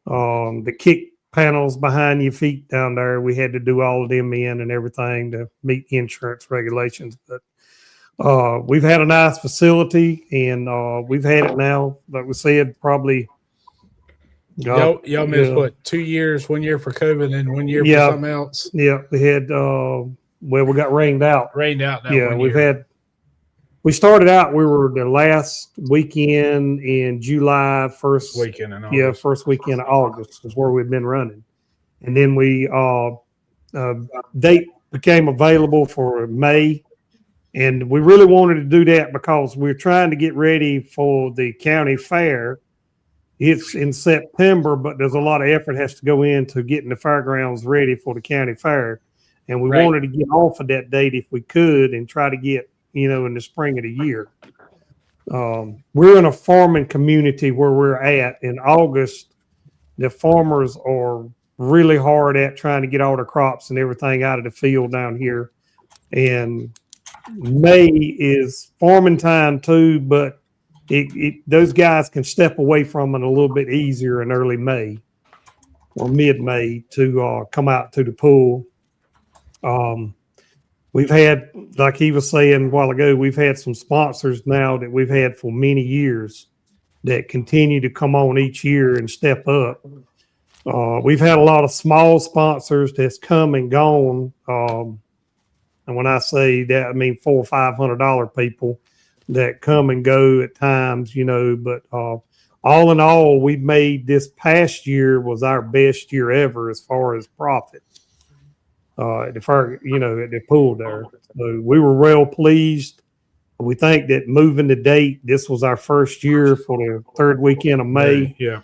The kick panels behind your feet down there, we had to do all of them in and everything to meet insurance regulations. But we've had a nice facility, and we've had it now, like we said, probably. Y'all missed what, 2 years, 1 year for COVID and 1 year for something else? Yeah, we had we got rained out. We started out, we were the last weekend in July, first weekend in August is where we've been running. And then we date became available for May. And we really wanted to do that because we're trying to get ready for the county fair. It's in September, but there's a lot of effort has to go into getting the fairgrounds ready for the county fair. And we wanted to get off of that date if we could and try to get, in the spring of the year. We're in a farming community where we're at. In August, the farmers are really hard at trying to get all the crops and everything out of the field down here. And May is farming time too, but those guys can step away from it a little bit easier in early May or mid-May to come out to the pool. We've had, like he was saying a while ago, we've had some sponsors now that we've had for many years that continue to come on each year and step up. We've had a lot of small sponsors that's come and gone. And when I say that, I mean $400 or $500 people that come and go at times, but all in all, we've made this past year was our best year ever as far as profit. At the pool there. So we were real pleased. We think that moving the date, this was our first year for the third weekend of May. Yeah.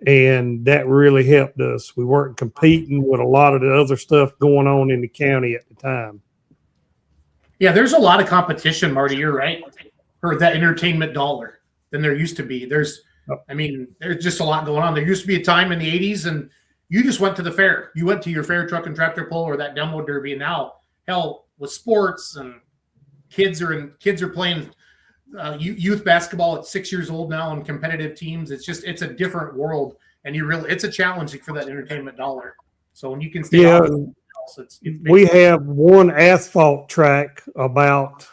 And that really helped us. We weren't competing with a lot of the other stuff going on in the county at the time. Yeah, there's a lot of competition, Marty. You're right. For that entertainment dollar than there used to be. There's just a lot going on. There used to be a time in the 80s and you just went to the fair. You went to your fair truck and tractor pull or that demo derby. And now, hell, with sports and kids are playing youth basketball at 6 years old now on competitive teams. It's a different world, and it's a challenge for that entertainment dollar. So when you can stay off else, we have one asphalt track about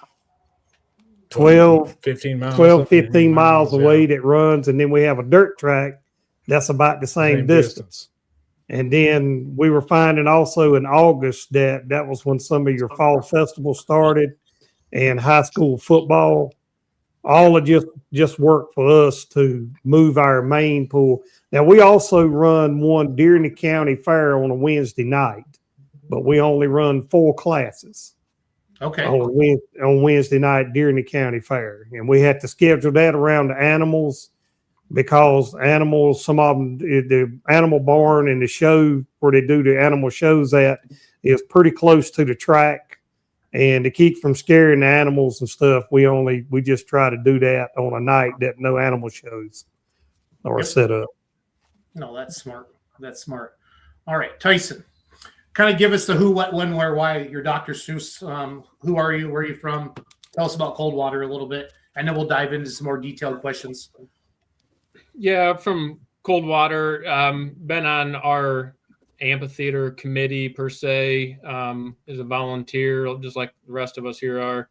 15 miles away that runs, and then we have a dirt track that's about the same distance. And then we were finding also in August that was when some of your fall festivals started and high school football. All of just worked for us to move our main pool. Now, we also run one during the county fair on a Wednesday night, but we only run 4 classes. Okay. On Wednesday night during the county fair. And we had to schedule that around the animals. Because animals, some of them, the animal barn and the show where they do the animal shows at is pretty close to the track. And to keep from scaring the animals and stuff, we just try to do that on a night that no animal shows are set up. No, that's smart. All right, Tyson, kind of give us the who, what, when, where, why. You're Dr. Seuss. Who are you? Where are you from? Tell us about Coldwater a little bit, and then we'll dive into some more detailed questions. Yeah, from Coldwater, been on our amphitheater committee per se, as a volunteer, just like the rest of us here are.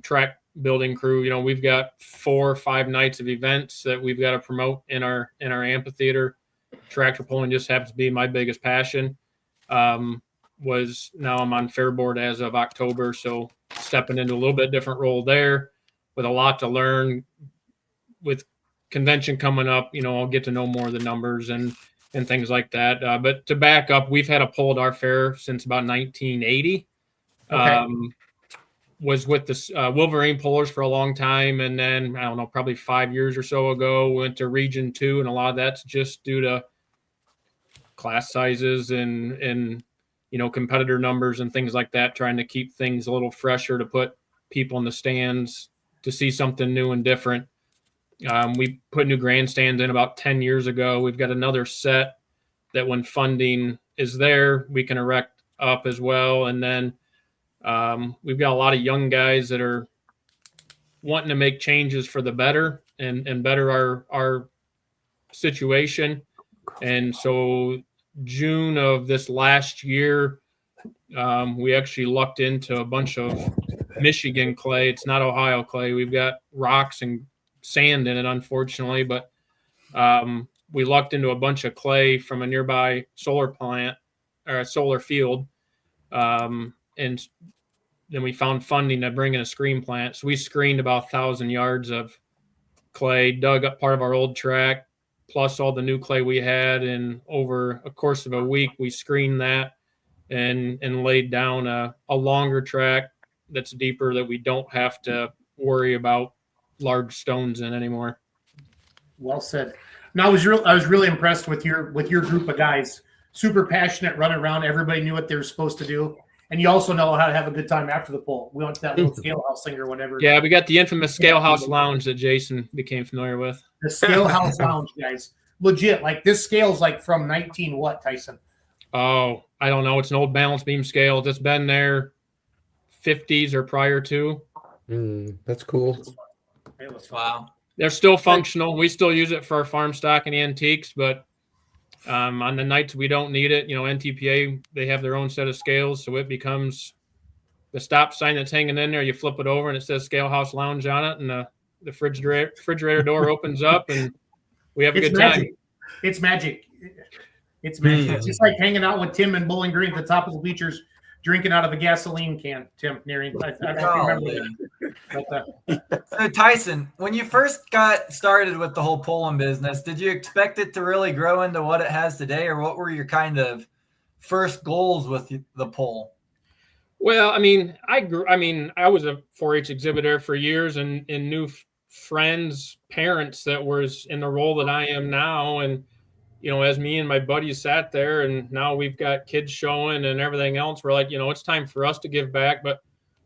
Track building crew, we've got 4 or 5 nights of events that we've got to promote in our amphitheater. Tractor pulling just happens to be my biggest passion. Now I'm on fair board as of October, so stepping into a little bit different role there with a lot to learn. With convention coming up, I'll get to know more of the numbers and things like that. But to back up, we've had a pull at our fair since about 1980. Okay. Was with the Wolverine pullers for a long time. And then, I don't know, probably 5 years or so ago, went to Region 2. And a lot of that's just due to class sizes and competitor numbers and things like that, trying to keep things a little fresher to put people in the stands to see something new and different. We put new grandstands in about 10 years ago. We've got another set that when funding is there, we can erect up as well. And then we've got a lot of young guys that are wanting to make changes for the better and better our situation. And so June of this last year, we actually lucked into a bunch of Michigan clay. It's not Ohio clay. We've got rocks and sand in it, unfortunately, but we lucked into a bunch of clay from a nearby solar plant or a solar field. And then we found funding to bring in a screen plant. So we screened about 1,000 yards of clay, dug up part of our old track, plus all the new clay we had. And over a course of a week, we screened that and laid down a longer track that's deeper that we don't have to worry about large stones in anymore. Well said. No, I was really impressed with your group of guys. Super passionate, running around. Everybody knew what they were supposed to do, and you also know how to have a good time after the poll. We went to that little scale house thing or whatever. Yeah, we got the infamous scale house lounge that Jason became familiar with. The scale house lounge, guys, legit. Like this scale's like from 19 what, Tyson? Oh, I don't know. It's an old balance beam scale. It's been there 50s or prior to. That's cool. Wow. They're still functional. We still use it for our farm stock and antiques, but on the nights we don't need it, NTPA, they have their own set of scales, so it becomes the stop sign that's hanging in there. You flip it over and it says Scale House Lounge on it, and the refrigerator door opens up, and we have a good time. It's magic. It's magic. It's just like hanging out with Tim and Bowling Green at the top of the bleachers, drinking out of a gasoline can. Tim, Neuhring. I don't remember that. So Tyson, when you first got started with the whole polling business, did you expect it to really grow into what it has today, or what were your kind of first goals with the poll? Well, I was a 4-H exhibitor for years and knew friends, parents that was in the role that I am now. And, as me and my buddies sat there and now we've got kids showing and everything else, we're like, it's time for us to give back. But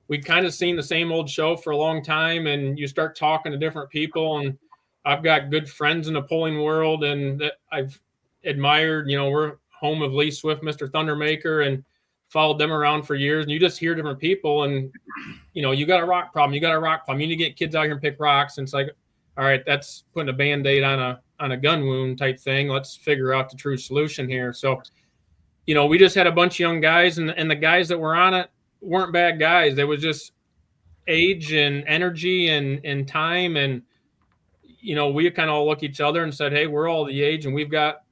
we'd kind of seen the same old show for a long time, and you start talking to different people, and I've got good friends in the polling world and that I've admired. We're home of Lee Swift, Mr. Thundermaker, and followed them around for years. And you just hear different people, and you got a rock problem. You need to get kids out here and pick rocks. And it's like, all right, that's putting a Band-Aid on a gun wound type thing. Let's figure out the true solution here. So, we just had a bunch of young guys, and the guys that were on it weren't bad guys. They was just age and energy and time. And, we kind of all look at each other and said, hey, we're all the age, and we've got,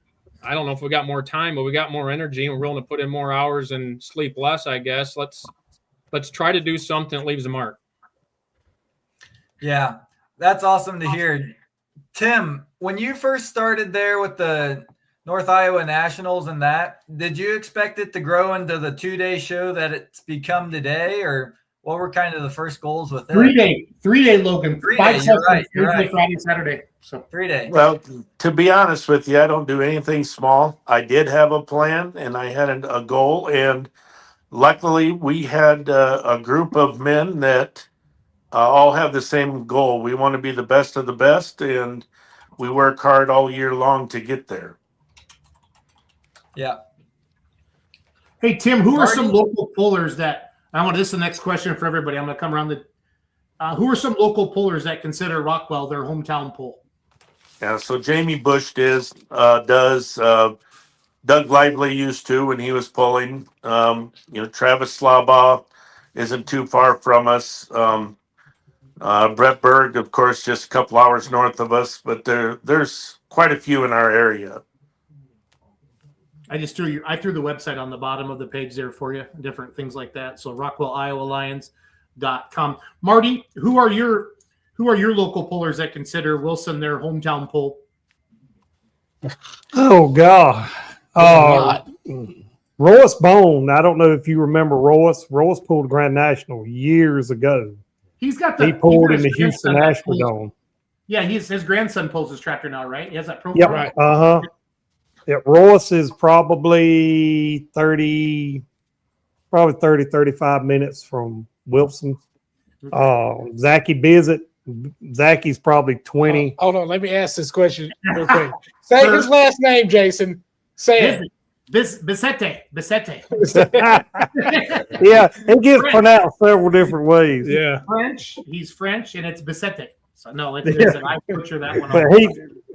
I don't know if we got more time, but we got more energy, and we're willing to put in more hours and sleep less, I guess. Let's try to do something that leaves a mark. Yeah, that's awesome to hear. Tim, when you first started there with the North Iowa Nationals and that, did you expect it to grow into the 2-day show that it's become today, or what were kind of the first goals with it? 3-day, Logan. 3-day, you're right. Friday, Saturday. So 3-day. Well, to be honest with you, I don't do anything small. I did have a plan, and I had a goal, and luckily we had a group of men that all have the same goal. We want to be the best of the best, and we work hard all year long to get there. Yeah. Hey, Tim, who are some local pollers that this is the next question for everybody. I'm going to come around who are some local pollers that consider Rockwell their hometown poll? Yeah, so Jamie Bush does. Doug Lively used to when he was polling. Travis Slabaugh isn't too far from us. Brett Berg, of course, just a couple hours north of us, but there's quite a few in our area. I threw the website on the bottom of the page there for you, different things like that. So RockwellIowaLions.com. Marty, who are your local pollers that consider Wilson their hometown poll? Oh God. Royce Bone. I don't know if you remember Royce. Royce pulled Grand National years ago. He pulled in the Houston Astrodome. Yeah, his grandson pulls his tractor now, right? He has that profile. Yep. Right. Uh-huh. Yeah, Royce is probably 35 minutes from Wilson. Zachy Bizzett. Zachy's probably 20. Hold on. Let me ask this question real quick. Say his last name, Jason. Say it. Bissette. Yeah, it gets pronounced several different ways. Yeah. He's French, and it's Bissette. So no, it's I butcher that one. But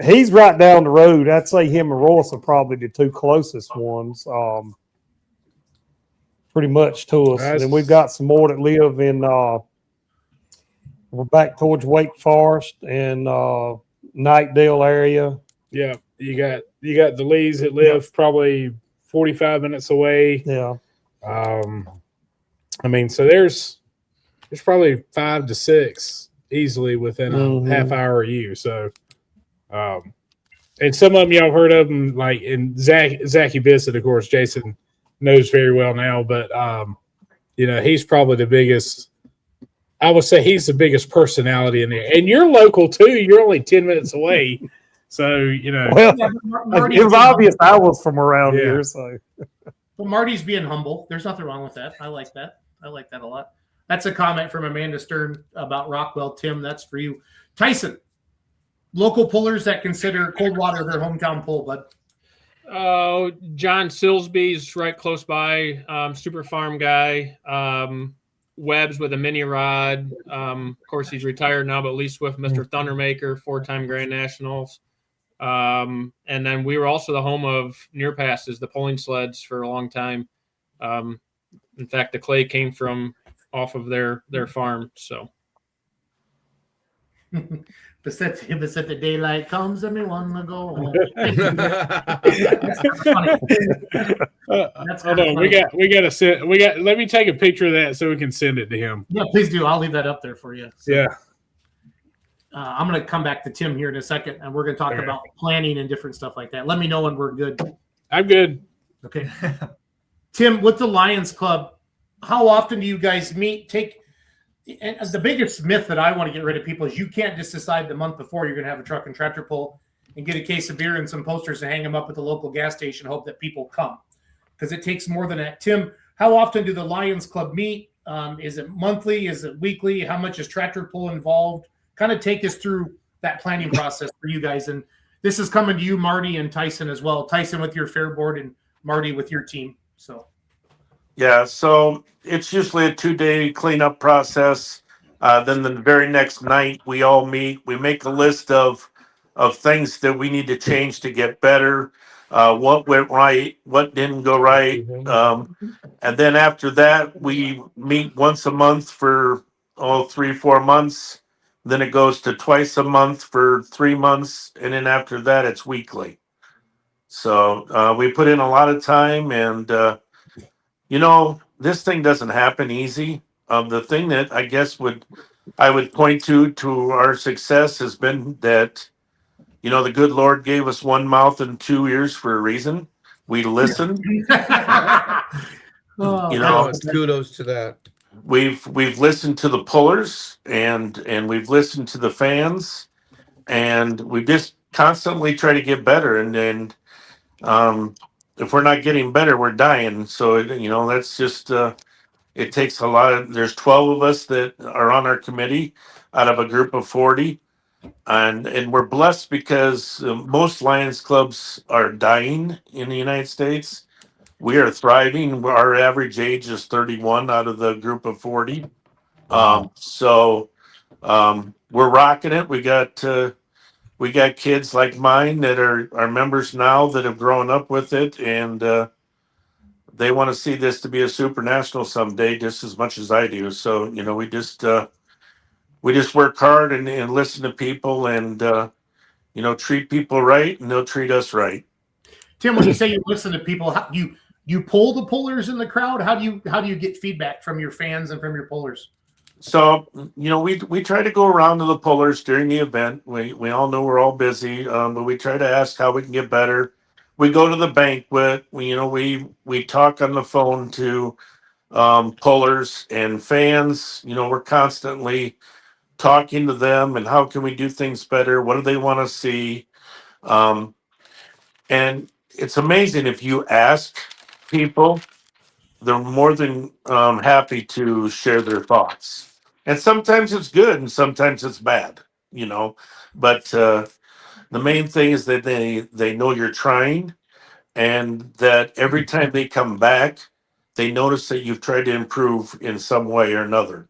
he's right down the road. I'd say him and Royce are probably the two closest ones, pretty much to us. And then we've got some more that live in, we're back towards Wake Forest and Nightdale area. Yeah, you got the Lees that live probably 45 minutes away. Yeah. I mean, so there's probably 5 to 6 easily within a half hour of you. So, and some of them y'all heard of them, like in Zachy Bissett, of course, Jason knows very well now, but he's probably the biggest. I would say he's the biggest personality in there, and you're local too. You're only 10 minutes away, so Well, it was obvious I was from around here, so. Well, Marty's being humble. There's nothing wrong with that. I like that. I like that a lot. That's a comment from Amanda Stern about Rockwell. Tim, that's for you. Tyson, local pullers that consider Coldwater their hometown pull, bud. Oh, John Silsby's right close by. Super farm guy. Webb's with a mini rod. Of course, he's retired now, but Lee Swift, Mr. Thundermaker, 4-time Grand Nationals. And then we were also the home of Near Passes, the pulling sleds, for a long time. In fact, the clay came from off of their farm. So. But the daylight comes and we want to go home. That's hold on, we got. Let me take a picture of that so we can send it to him. Yeah, please do. I'll leave that up there for you. So, yeah. I'm going to come back to Tim here in a second, and we're going to talk about planning and different stuff like that. Let me know when we're good. I'm good. Okay. Tim, with the Lions Club, how often do you guys meet? And the biggest myth that I want to get rid of people is you can't just decide the month before you're going to have a truck and tractor pull and get a case of beer and some posters and hang them up at the local gas station and hope that people come, because it takes more than that. Tim, how often do the Lions Club meet? Is it monthly? Is it weekly? How much is tractor pull involved? Kind of take us through that planning process for you guys. And this is coming to you, Marty and Tyson as well. Tyson with your fair board and Marty with your team. Yeah, so it's usually a 2-day cleanup process. Then the very next night we all meet. We make a list of things that we need to change to get better. What went right, what didn't go right. And then after that, we meet once a month for 3-4 months. Then it goes to twice a month for 3 months. And then after that, it's weekly. So we put in a lot of time, and this thing doesn't happen easy. The thing that I guess I would point to our success has been that, the good Lord gave us one mouth and 2 ears for a reason. We listen. Kudos to that. We've listened to the pullers and we've listened to the fans, and we just constantly try to get better. And if we're not getting better, we're dying. So, that's just, it takes a lot there's 12 of us that are on our committee out of a group of 40. And we're blessed because most Lions clubs are dying in the United States. We are thriving. Our average age is 31 out of the group of 40. So we're rocking it. We got kids like mine that are members now that have grown up with it, and they want to see this to be a super national someday just as much as I do. So, we just work hard and listen to people and, treat people right, and they'll treat us right. Tim, when you say you listen to people, how do you pull the pullers in the crowd? How do you get feedback from your fans and from your pullers? So, we try to go around to the pullers during the event. We all know we're all busy, but we try to ask how we can get better. We go to the banquet. We talk on the phone to pullers and fans. We're constantly talking to them and how can we do things better? What do they want to see? And it's amazing, if you ask people, they're more than happy to share their thoughts. And sometimes it's good and sometimes it's bad, but the main thing is that they know you're trying, and that every time they come back, they notice that you've tried to improve in some way or another.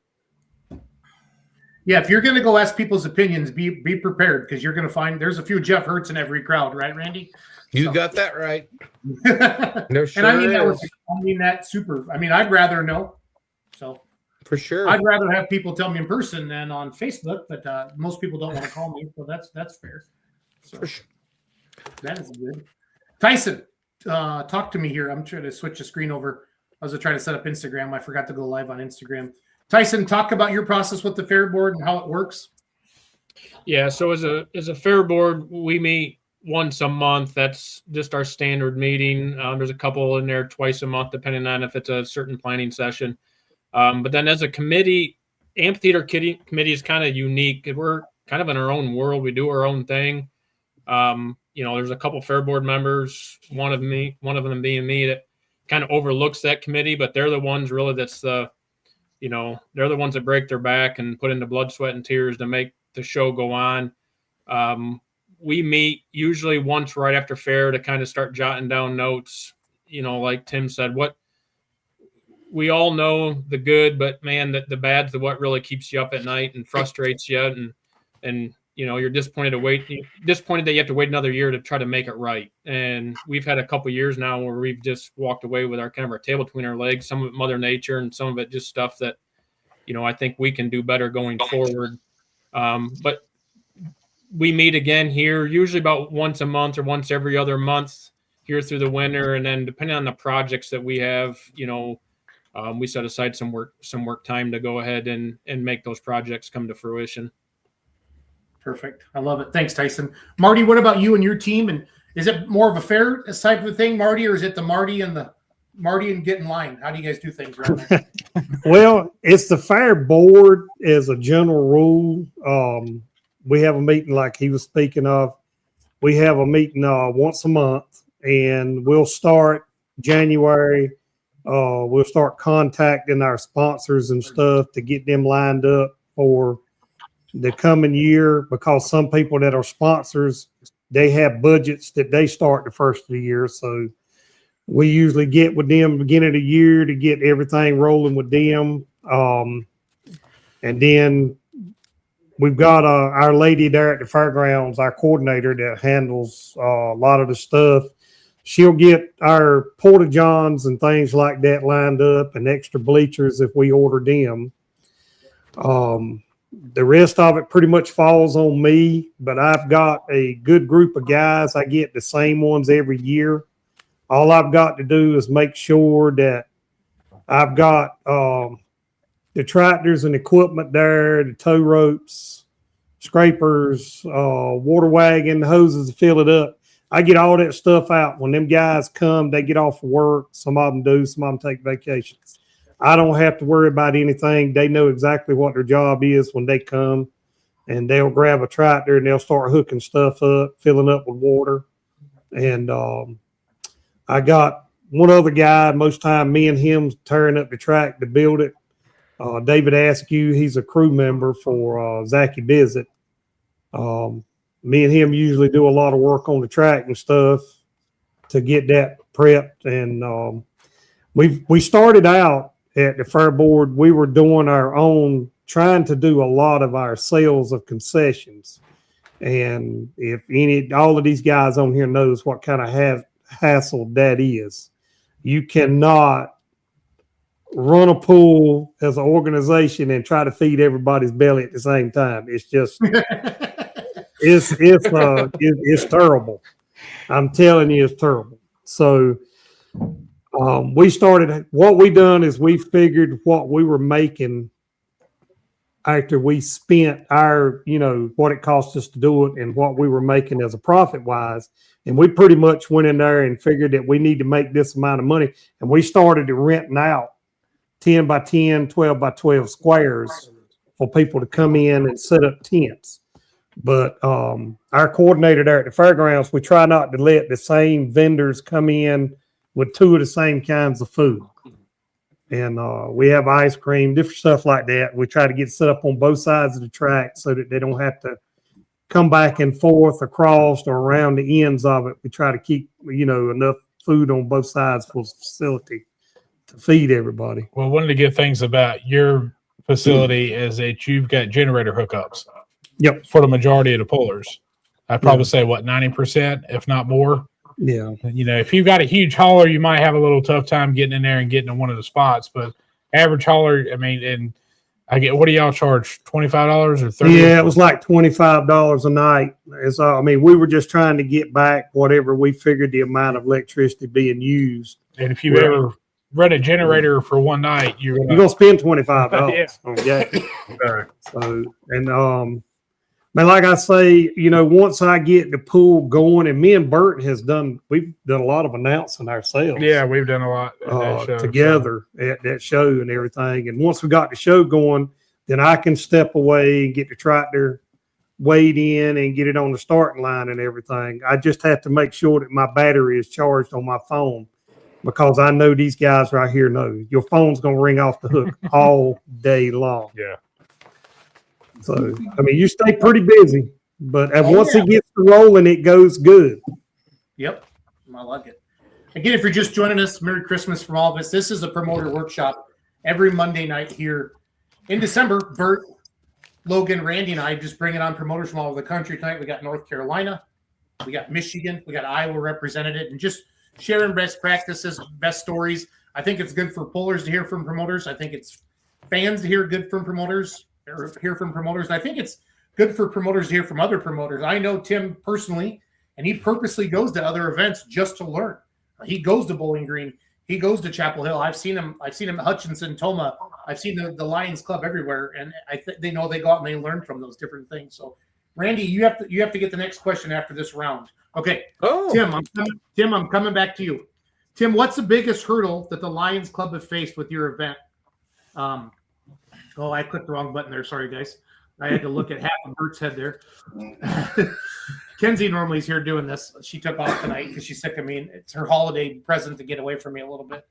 Yeah, if you're going to go ask people's opinions, be prepared because you're going to find there's a few Jeff Hurts in every crowd, right, Randy? You got that right. And There sure I mean is. that super. I mean, I'd rather know. So For sure. I'd rather have people tell me in person than on Facebook, but most people don't want to call me, so that's fair. So For sure. that is good. Tyson, talk to me here. I'm trying to switch the screen over. I was trying to set up Instagram. I forgot to go live on Instagram. Tyson, talk about your process with the fair board and how it works. Yeah, so as a fair board, we meet once a month. That's just our standard meeting. There's a couple in there twice a month, depending on if it's a certain planning session. But then as a committee, amphitheater committee is kind of unique. We're kind of in our own world. We do our own thing. There's a couple fair board members, one of them being me, that kind of overlooks that committee, but they're the ones really they're the ones that break their back and put in the blood, sweat, and tears to make the show go on. We meet usually once right after fair to kind of start jotting down notes. Like Tim said, what we all know the good, but man, the bad's what really keeps you up at night and frustrates you. And you're disappointed that you have to wait another year to try to make it right. And we've had a couple years now where we've just walked away with our tail between our legs, some of it Mother Nature and some of it just stuff that, I think we can do better going forward. But we meet again here, usually about once a month or once every other month here through the winter. And then depending on the projects that we have, we set aside some work time to go ahead and make those projects come to fruition. Perfect. I love it. Thanks, Tyson. Marty, what about you and your team? And is it more of a fair type of thing, Marty, or is it the Marty and get in line? How do you guys do things around there? Well, it's the fair board as a general rule. We have a meeting like he was speaking of. We have a meeting once a month, and we'll start January. We'll start contacting our sponsors and stuff to get them lined up for the coming year, because some people that are sponsors, they have budgets that they start the first of the year. So we usually get with them beginning of the year to get everything rolling with them. And then we've got our lady there at the fairgrounds, our coordinator that handles a lot of the stuff. She'll get our porta-johns and things like that lined up and extra bleachers if we order them. The rest of it pretty much falls on me, but I've got a good group of guys. I get the same ones every year. All I've got to do is make sure that I've got the tractors and equipment there, the tow ropes, scrapers, water wagon, hoses to fill it up. I get all that stuff out. When them guys come, they get off of work. Some of them do, some of them take vacations. I don't have to worry about anything. They know exactly what their job is when they come, and they'll grab a tractor and they'll start hooking stuff up, filling up with water. And I got one other guy, most time me and him tearing up the track to build it. David Askew, he's a crew member for Zachy Bizzett. Me and him usually do a lot of work on the track and stuff to get that prepped. And we started out at the fair board. We were doing our own, trying to do a lot of our sales of concessions. And if all of these guys on here knows what kind of hassle that is. You cannot run a pool as an organization and try to feed everybody's belly at the same time. It's just it's terrible. I'm telling you, it's terrible. So we started, what we done is we figured what we were making after we spent our, what it cost us to do it and what we were making as a profit wise. And we pretty much went in there and figured that we need to make this amount of money. And we started renting out 10 by 10, 12 by 12 squares for people to come in and set up tents. But our coordinator there at the fairgrounds, we try not to let the same vendors come in with two of the same kinds of food. And we have ice cream, different stuff like that. We try to get set up on both sides of the track so that they don't have to come back and forth across or around the ends of it. We try to keep, enough food on both sides for the facility to feed everybody. Well, one of the good things about your facility is that you've got generator hookups. Yep. For the majority of the pullers. I'd probably say, 90%, if not more. Yeah. You know, if you've got a huge hauler, you might have a little tough time getting in there and getting in one of the spots. But average hauler, I mean, and what do y'all charge? $25 or $30? Yeah, it was like $25 a night. I mean, we were just trying to get back whatever we figured the amount of electricity being used. And if you ever rent a generator for one night, you're gonna spend $25 Yeah. on gas. So, and man, like I say, you know, once I get the pool going, and me and Bert we've done a lot of announcing ourselves. Yeah, we've done a lot at that show, together at that show and everything. And once we got the show going, then I can step away and get the tractor weighed in and get it on the starting line and everything. I just have to make sure that my battery is charged on my phone, because I know these guys right here know your phone's going to ring off the hook all day long. Yeah. So, I mean, you stay pretty busy, but once it gets rolling, it goes good. Yep. I like it. Again, if you're just joining us, Merry Christmas from all of us. This is a promoter workshop every Monday night here in December. Bert, Logan, Randy, and I just bringing on promoters from all over the country tonight. We got North Carolina, we got Michigan, we got Iowa represented, and just sharing best practices, best stories. I think it's good for pullers to hear from promoters. I think it's fans to hear good from promoters. Or hear from promoters. And I think it's good for promoters to hear from other promoters. I know Tim personally, and he purposely goes to other events just to learn. He goes to Bowling Green. He goes to Chapel Hill. I've seen him at Hutchinson, Toma. I've seen the Lions Club everywhere, and they know they go out and they learn from those different things. So, Randy, you have to get the next question after this round. Okay. Oh, Tim, I'm coming back to you. Tim, what's the biggest hurdle that the Lions Club have faced with your event? Oh, I clicked the wrong button there. Sorry, guys. I had to look at half of Bert's head there. Kenzie normally is here doing this. She took off tonight because she's sick of me. And it's her holiday present to get away from me a little bit.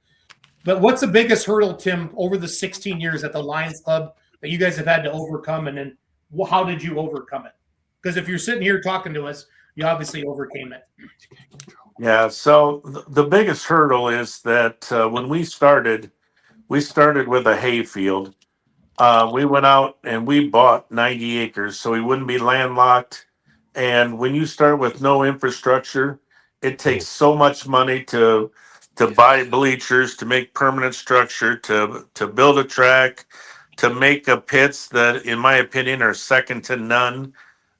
But what's the biggest hurdle, Tim, over the 16 years at the Lions Club that you guys have had to overcome? And then how did you overcome it? Because if you're sitting here talking to us, you obviously overcame it. Yeah. So the biggest hurdle is that when we started with a hay field. We went out and we bought 90 acres so we wouldn't be landlocked. And when you start with no infrastructure, it takes so much money to buy bleachers, to make permanent structure, to build a track, to make a pits that, in my opinion, are second to none.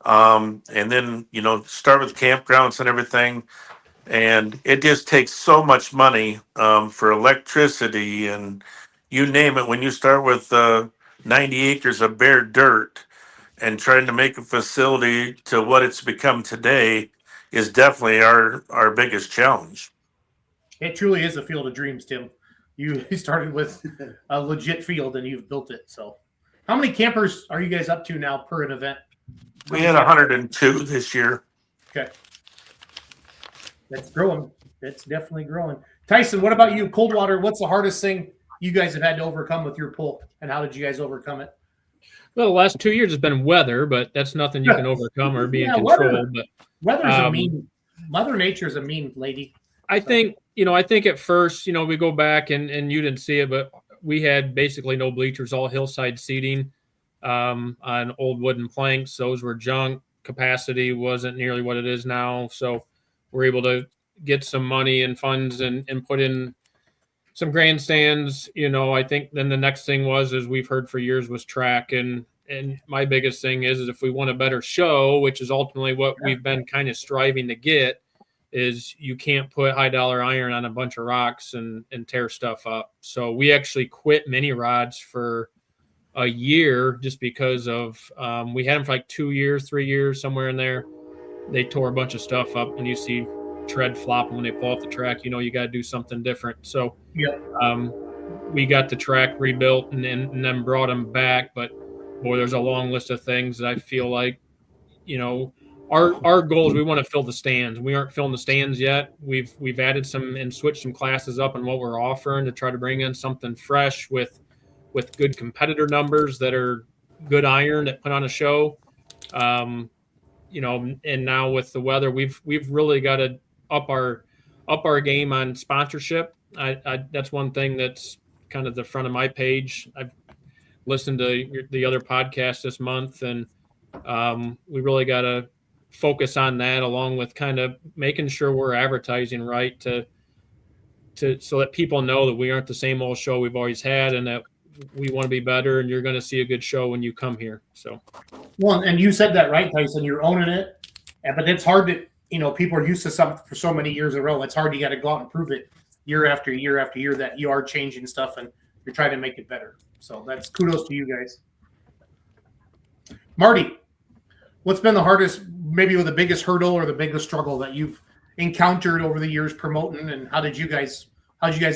And then, you know, start with campgrounds and everything. And it just takes so much money for electricity and you name it. When you start with 90 acres of bare dirt and trying to make a facility to what it's become today is definitely our biggest challenge. It truly is a field of dreams, Tim. You started with a legit field and you've built it. So how many campers are you guys up to now per an event? We had 102 this year. Okay. That's growing. That's definitely growing. Tyson, what about you? Coldwater, what's the hardest thing you guys have had to overcome with your pull, and how did you guys overcome it? Well, the last 2 years has been weather, but that's nothing you can overcome or be in control. But weather's Mother Nature's a mean lady. I think at first, we go back and you didn't see it, but we had basically no bleachers, all hillside seating on old wooden planks. Those were junk. Capacity wasn't nearly what it is now. So we're able to get some money and funds and put in some grandstands. I think then the next thing is we've heard for years was track. And my biggest thing is if we want a better show, which is ultimately what we've been kind of striving to get, is you can't put high dollar iron on a bunch of rocks and tear stuff up. So we actually quit mini rods for a year just because of we had them for like 2 years, 3 years, somewhere in there. They tore a bunch of stuff up, and you see tread flopping when they pull off the track. You got to do something different. So we got the track rebuilt and then brought them back. But boy, there's a long list of things that I feel like, our goal is we want to fill the stands. We aren't filling the stands yet. We've added some and switched some classes up on what we're offering to try to bring in something fresh with good competitor numbers that are good iron that put on a show. And now with the weather, we've really got to up our game on sponsorship. That's one thing that's kind of the front of my page. listened to the other podcast this month, and we really got to focus on that, along with kind of making sure we're advertising right to so that people know that we aren't the same old show we've always had, and that we want to be better, and you're going to see a good show when you come here. So, well, and you said that right, Tyson. You're owning it, but it's hard to, people are used to something for so many years in a row. It's hard. You got to go out and prove it year after year after year that you are changing stuff and you're trying to make it better. So that's kudos to you guys. Marty, what's been the hardest, maybe the biggest hurdle or the biggest struggle that you've encountered over the years promoting, and how did you guys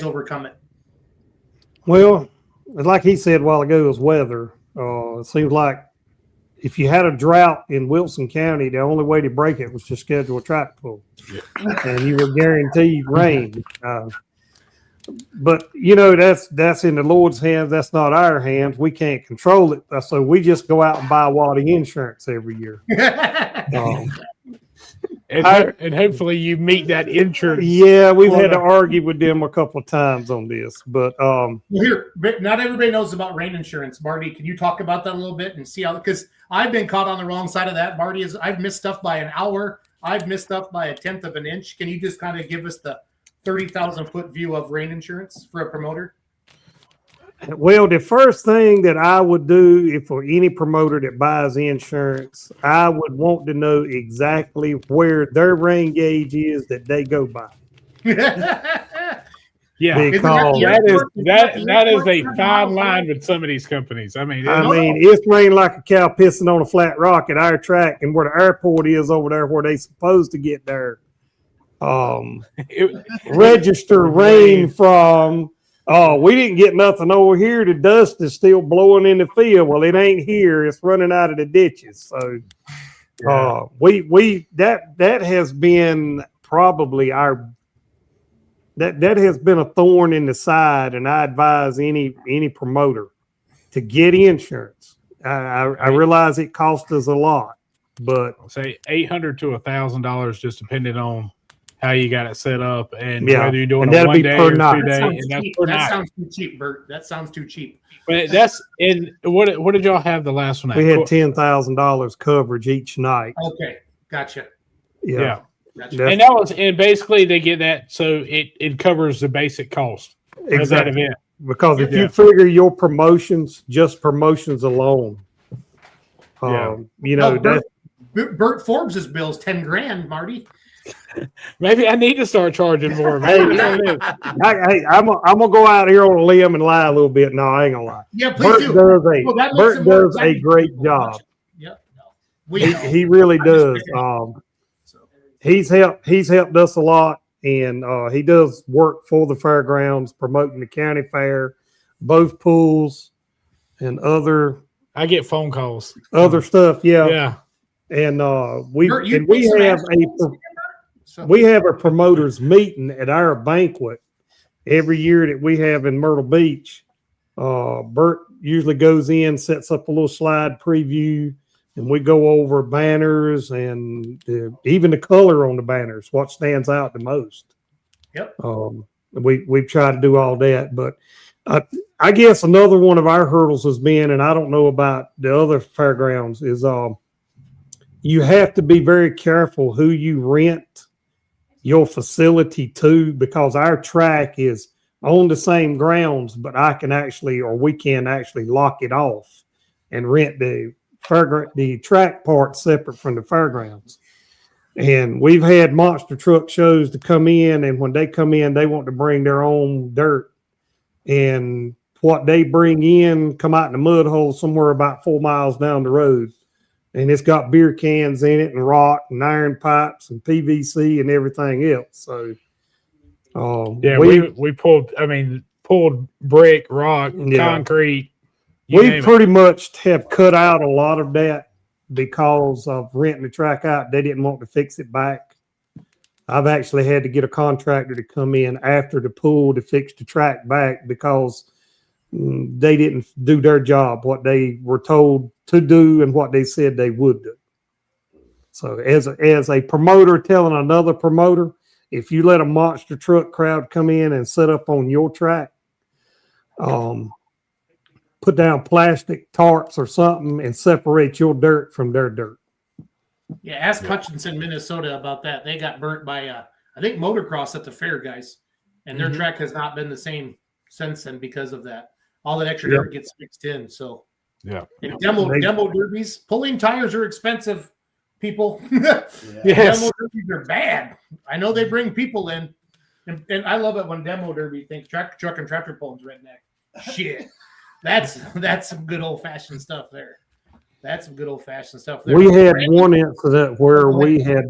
overcome it? Well, like he said a while ago, it was weather. It seems like if you had a drought in Wilson County, the only way to break it was to schedule a track pull, and you were guaranteed rain. But that's in the Lord's hands. That's not our hands. We can't control it. So we just go out and buy water insurance every year. And hopefully you meet that insurance. Yeah, we've had to argue with them a couple of times on this, but here, not everybody knows about rain insurance. Marty, can you talk about that a little bit and see how? Because I've been caught on the wrong side of that. Marty, I've missed stuff by an hour. I've missed stuff by a tenth of an inch. Can you just kind of give us the 30,000-foot view of rain insurance for a promoter? Well, the first thing that I would do for any promoter that buys insurance, I would want to know exactly where their rain gauge is that they go by. Yeah, because that is a fine line with some of these companies. I mean, it's rained like a cow pissing on a flat rock at our track, and where the airport is over there, where they supposed to get their register rain from. Oh, we didn't get nothing over here. The dust is still blowing in the field. Well, it ain't here. It's running out of the ditches. So, that has been probably that has been a thorn in the side. And I advise any promoter to get insurance. I realize it costs us a lot, but say $800 to $1,000, just depending on how you got it set up and whether you're doing a 1 day or 2 day. That sounds too cheap, Bert. That sounds too cheap. But what did y'all have the last one? We had $10,000 coverage each night. Okay, gotcha. Yeah. Gotcha. And basically they get that, so it covers the basic cost of that event. Because if you figure your promotions alone, Bert Forbes's bill is $10,000, Marty. Maybe I need to start charging more. I'm gonna go out here on a limb and lie a little bit. No, I ain't gonna lie. Yeah, please do. Bert does a great job. Yep. He really does. He's helped us a lot, and he does work for the fairgrounds, promoting the county fair, both pools, and other. I get phone calls. Other stuff, yeah. Yeah. And we have a promoters meeting at our banquet every year that we have in Myrtle Beach. Bert usually goes in, sets up a little slide preview, and we go over banners and even the color on the banners, what stands out the most. Yep. We've tried to do all that, but I guess another one of our hurdles has been, and I don't know about the other fairgrounds, is you have to be very careful who you rent your facility to, because our track is on the same grounds, but we can actually lock it off and rent the track part separate from the fairgrounds. And we've had monster truck shows to come in, and when they come in, they want to bring their own dirt, and what they bring in come out in a mud hole somewhere about 4 miles down the road. And it's got beer cans in it and rock and iron pipes and PVC and everything else. So, we pulled brick, rock, concrete. We pretty much have cut out a lot of that because of renting the track out. They didn't want to fix it back. I've actually had to get a contractor to come in after the pool to fix the track back because they didn't do their job, what they were told to do and what they said they would do. So as a promoter telling another promoter, if you let a monster truck crowd come in and set up on your track, put down plastic tarps or something and separate your dirt from their dirt. Yeah, ask Hutchinson, Minnesota about that. They got burnt by, I think, motocross at the fair, guys. And their track has not been the same since then because of that. All that extra dirt gets mixed in. So, Yeah. And demo derbies, pulling tires are expensive, people. Yes. Demo derbies are bad. I know they bring people in. And I love it when demo derby thinks truck and tractor pulls redneck. Shit. That's some good old-fashioned stuff there. That's some good old-fashioned stuff there. We had one incident where we had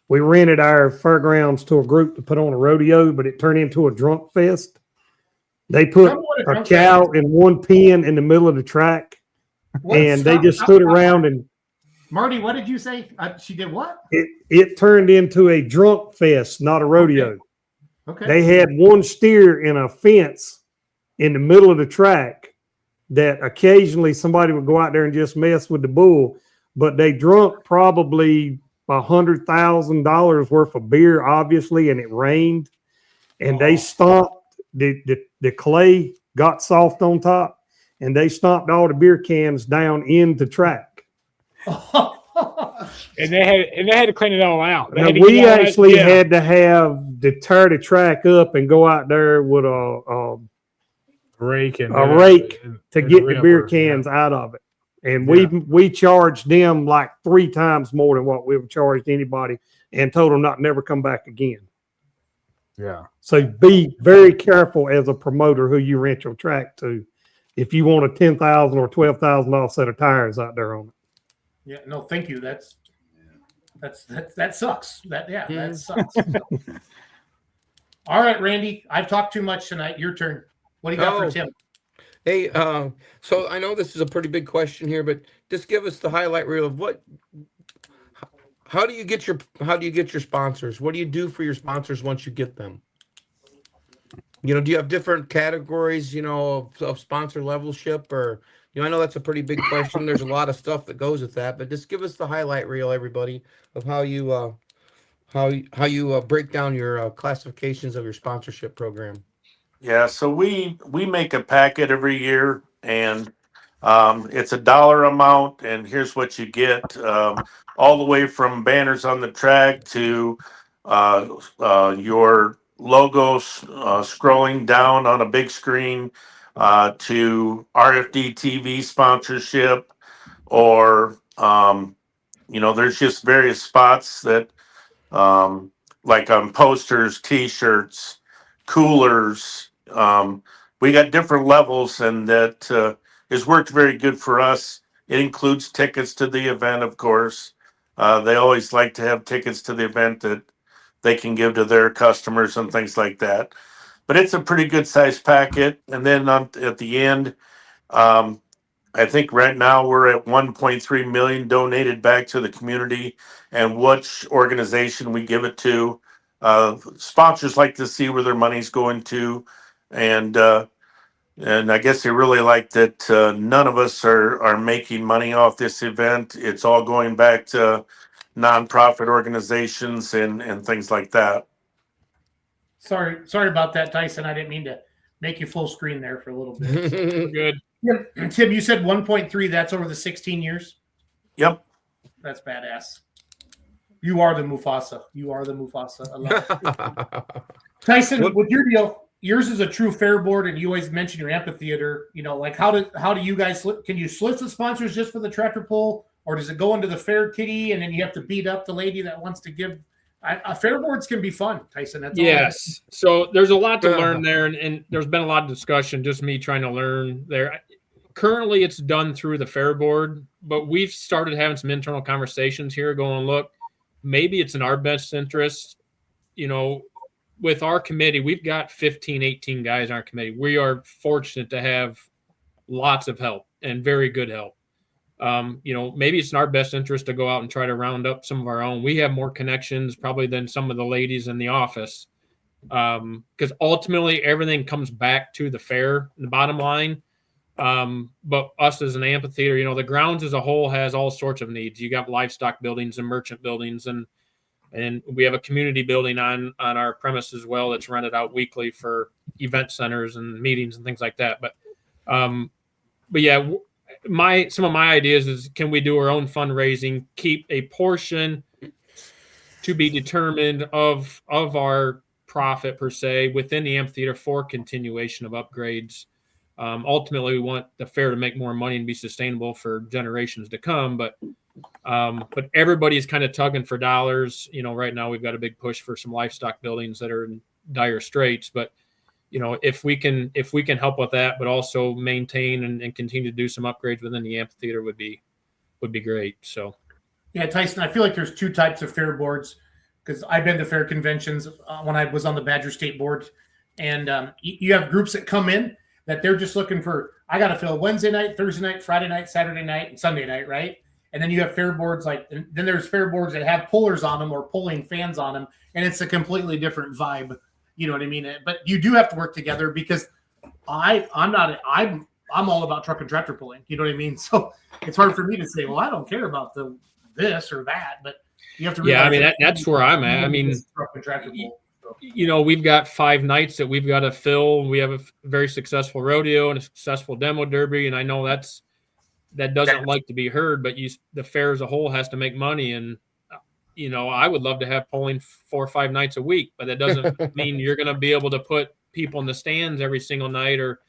we rented our fairgrounds to a group to put on a rodeo, but it turned into a drunk fest. They put a cow in one pen in the middle of the track, and they just stood around and. Marty, what did you say? She did what? It turned into a drunk fest, not a rodeo. Okay. They had one steer in a fence in the middle of the track that occasionally somebody would go out there and just mess with the bull, but they drunk probably $100,000 worth of beer, obviously, and it rained, and they stomped the clay got soft on top, and they stomped all the beer cans down in the track. And they had to clean it all out. We actually had to tear the track up and go out there with a rake to get the beer cans out of it. And we charged them like 3 times more than what we have charged anybody, and told them not never come back again. Yeah. So be very careful as a promoter who you rent your track to, if you want a $10,000 or $12,000 set of tires out there on it. Yeah, no, thank you. That sucks. That sucks. All right, Randy, I've talked too much tonight. Your turn. What do you got for Tim? Hey, so I know this is a pretty big question here, but just give us the highlight reel of how do you get your sponsors? What do you do for your sponsors once you get them? Do you have different categories, of sponsor levelship, or, I know that's a pretty big question. There's a lot of stuff that goes with that, but just give us the highlight reel, everybody, of how you break down your classifications of your sponsorship program. Yeah, so we make a packet every year, and it's a dollar amount, and here's what you get, all the way from banners on the track to your logos scrolling down on a big screen, to RFD TV sponsorship, or there's just various spots that like on posters, T-shirts, coolers. We got different levels, and that has worked very good for us. It includes tickets to the event, of course. They always like to have tickets to the event that they can give to their customers and things like that. But it's a pretty good size packet. And then at the end, I think right now we're at 1.3 million donated back to the community, and which organization we give it to. Sponsors like to see where their money's going to, and I guess they really like that none of us are making money off this event. It's all going back to nonprofit organizations and things like that. Sorry about that, Tyson. I didn't mean to make you full screen there for a little bit. Good. Tim, you said 1.3. That's over the 16 years? Yep. That's badass. You are the Mufasa. I love it. Tyson, with your deal, yours is a true fair board, and you always mention your amphitheater. How do you guys can you solicit sponsors just for the tractor pull, or does it go into the fair kitty and then you have to beat up the lady that wants to give? Fair boards can be fun, Tyson. That's yes. So there's a lot to learn there, and there's been a lot of discussion. Just me trying to learn there. Currently, it's done through the fair board, but we've started having some internal conversations here, going, look, maybe it's in our best interest, with our committee, we've got 15, 18 guys on our committee. We are fortunate to have lots of help and very good help. Maybe it's in our best interest to go out and try to round up some of our own. We have more connections probably than some of the ladies in the office, because ultimately everything comes back to the fair, the bottom line. But us as an amphitheater, the grounds as a whole has all sorts of needs. You got livestock buildings and merchant buildings, and we have a community building on our premise as well that's rented out weekly for event centers and meetings and things like that. But But yeah, some of my ideas is, can we do our own fundraising, keep a portion to be determined of our profit per se within the amphitheater for continuation of upgrades. Ultimately, we want the fair to make more money and be sustainable for generations to come. But everybody's kind of tugging for dollars. Right now we've got a big push for some livestock buildings that are in dire straits. But if we can help with that, but also maintain and continue to do some upgrades within the amphitheater would be great. So. Yeah, Tyson, I feel like there's two types of fair boards, because I've been to fair conventions when I was on the Badger State board, and you have groups that come in that they're just looking for, I got to fill Wednesday night, Thursday night, Friday night, Saturday night, and Sunday night, right? And then you have fair boards then there's fair boards that have pullers on them or pulling fans on them, and it's a completely different vibe. You know what I mean? But you do have to work together, because I'm all about truck and tractor pulling. You know what I mean? So it's hard for me to say, well, I don't care about this or that, but you have to. Yeah, I mean that's where I'm at. I mean, we've got 5 nights that we've got to fill. We have a very successful rodeo and a successful demo derby, and I know that doesn't like to be heard, but the fair as a whole has to make money, and I would love to have polling 4 or 5 nights a week, but that doesn't mean you're going to be able to put people in the stands every single night, or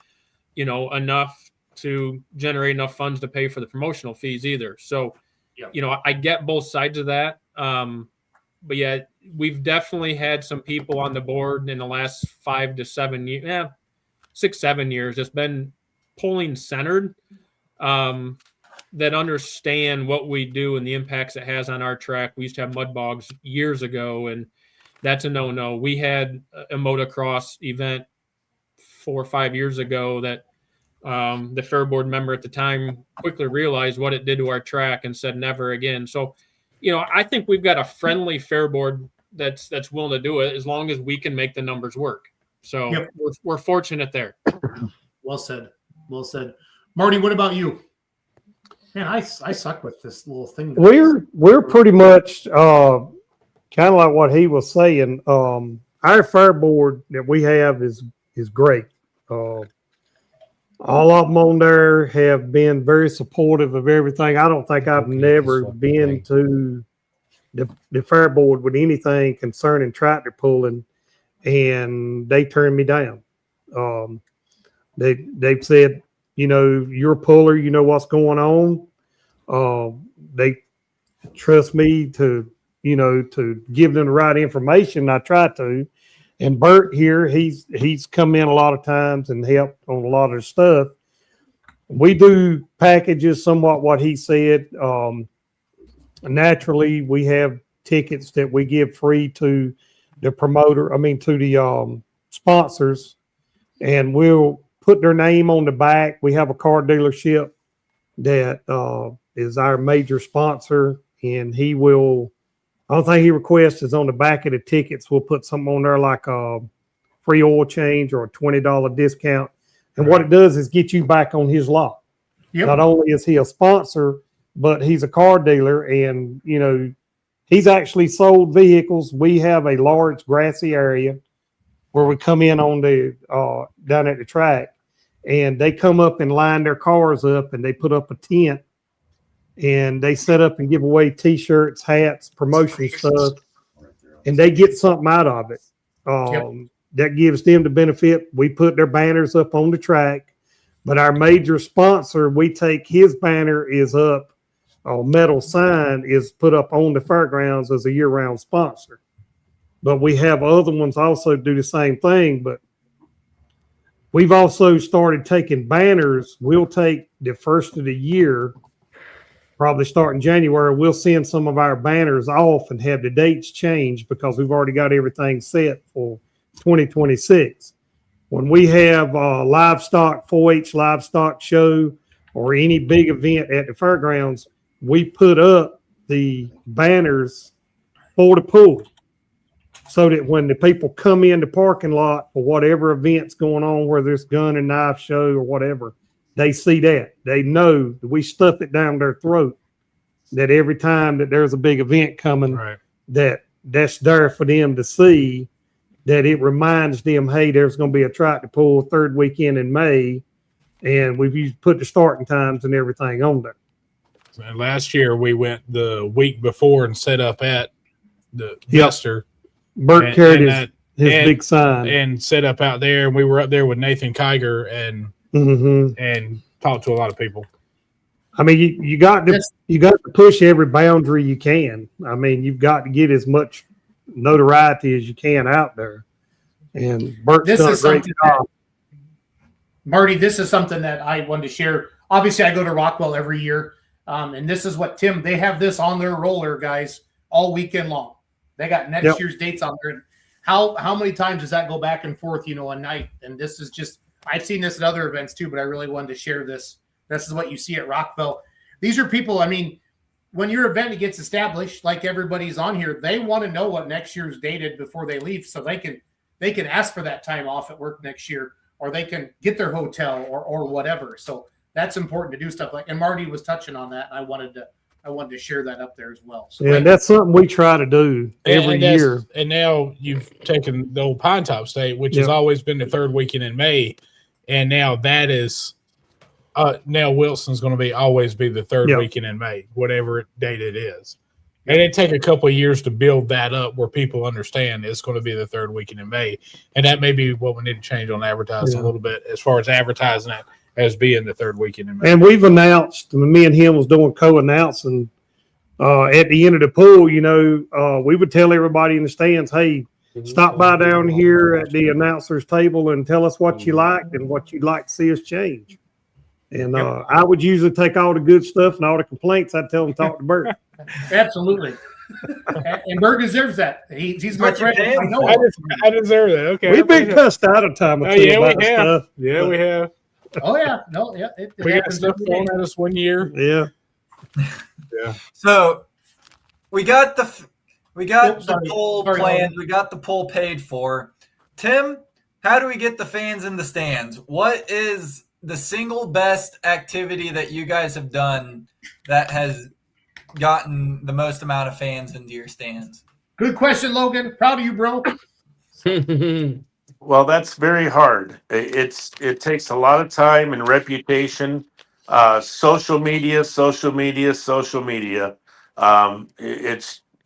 enough to generate enough funds to pay for the promotional fees either. So. Yeah. I get both sides of that. But yeah, we've definitely had some people on the board in the last 5 to 7 years, 6, 7 years, that's been polling centered, that understand what we do and the impacts it has on our track. We used to have mud bogs years ago, and that's a no-no. We had a motocross event 4 or 5 years ago that the fair board member at the time quickly realized what it did to our track and said never again. So, I think we've got a friendly fair board that's willing to do it, as long as we can make the numbers work. So yep. We're fortunate there. Well said. Marty, what about you? Man, I suck with this little thing. We're pretty much kind of like what he was saying. Our fair board that we have is great. All of them on there have been very supportive of everything. I don't think I've never been to the fair board with anything concerning tractor pulling, and they turned me down. They've said, you're a puller, you know what's going on. They trust me to give them the right information. I try to. And Bert here, he's come in a lot of times and helped on a lot of stuff. We do packages somewhat what he said. Naturally, we have tickets that we give free to the to the sponsors, and we'll put their name on the back. We have a car dealership that is our major sponsor, and he will. Only thing he requests is on the back of the tickets, we'll put something on there like a free oil change or a $20 discount. And what it does is get you back on his lot. Yep. Not only is he a sponsor, but he's a car dealer, and, he's actually sold vehicles. We have a large grassy area where we come in on down at the track, and they come up and line their cars up, and they put up a tent. And they set up and give away T-shirts, hats, promotion stuff, and they get something out of it. That gives them the benefit. We put their banners up on the track, but our major sponsor, we take his banner is up, a metal sign is put up on the fairgrounds as a year-round sponsor. But we have other ones also do the same thing. But we've also started taking banners. We'll take the first of the year. Probably starting January, we'll send some of our banners off and have the dates changed because we've already got everything set for 2026. When we have a livestock, 4-H livestock show or any big event at the fairgrounds, we put up the banners for the pool so that when the people come in the parking lot for whatever event's going on, whether it's gun and knife show or whatever, they see that. They know that we stuff it down their throat, that every time that there's a big event coming, right, that's there for them to see, that it reminds them, hey, there's going to be a tractor pull 3rd weekend in May, and we've put the starting times and everything on there. And last year we went the week before and set up at the Vester. Bert carried his big sign and set up out there. And we were up there with Nathan Kiger and talked to a lot of people. I mean, you got to push every boundary you can. I mean, you've got to get as much notoriety as you can out there. And Bert's done a great job. Marty, this is something that I wanted to share. Obviously, I go to Rockwell every year, and this is what Tim. They have this on their roller, guys, all weekend long. They got next year's dates on there. How many times does that go back and forth? A night. And this is just. I've seen this at other events too, but I really wanted to share this. This is what you see at Rockwell. These are people, I mean, when your event gets established, like everybody's on here, they want to know what next year's dated before they leave, so they can ask for that time off at work next year, or they can get their hotel or whatever. So that's important to do stuff like. And Marty was touching on that, and I wanted to share that up there as well. So yeah, that's something we try to do every year. And now you've taken the old Pine Top State, which has always been the third weekend in May, and now that is. Now Wilson's going to always be the third weekend in May, whatever date it is. And it take a couple of years to build that up where people understand it's going to be the third weekend in May. And that may be what we need to change on advertising a little bit as far as advertising it as being the third weekend in May. And we've announced, me and him was doing co-announcing at the end of the pool, we would tell everybody in the stands, hey, stop by down here at the announcer's table and tell us what you liked and what you'd like to see us change. And I would usually take all the good stuff and all the complaints. I'd tell them talk to Bert. Absolutely. And Bert deserves that. He's my friend. I know. I deserve that. Okay. We've been cussed out of time or two about stuff. Yeah, we have. Oh, yeah. No, yeah. We got stuff thrown at us one year. Yeah. Yeah. So we got the poll planned. We got the poll paid for. Tim, how do we get the fans in the stands? What is the single best activity that you guys have done that has gotten the most amount of fans into your stands? Good question, Logan. Proud of you, bro. Well, that's very hard. It takes a lot of time and reputation. Social media.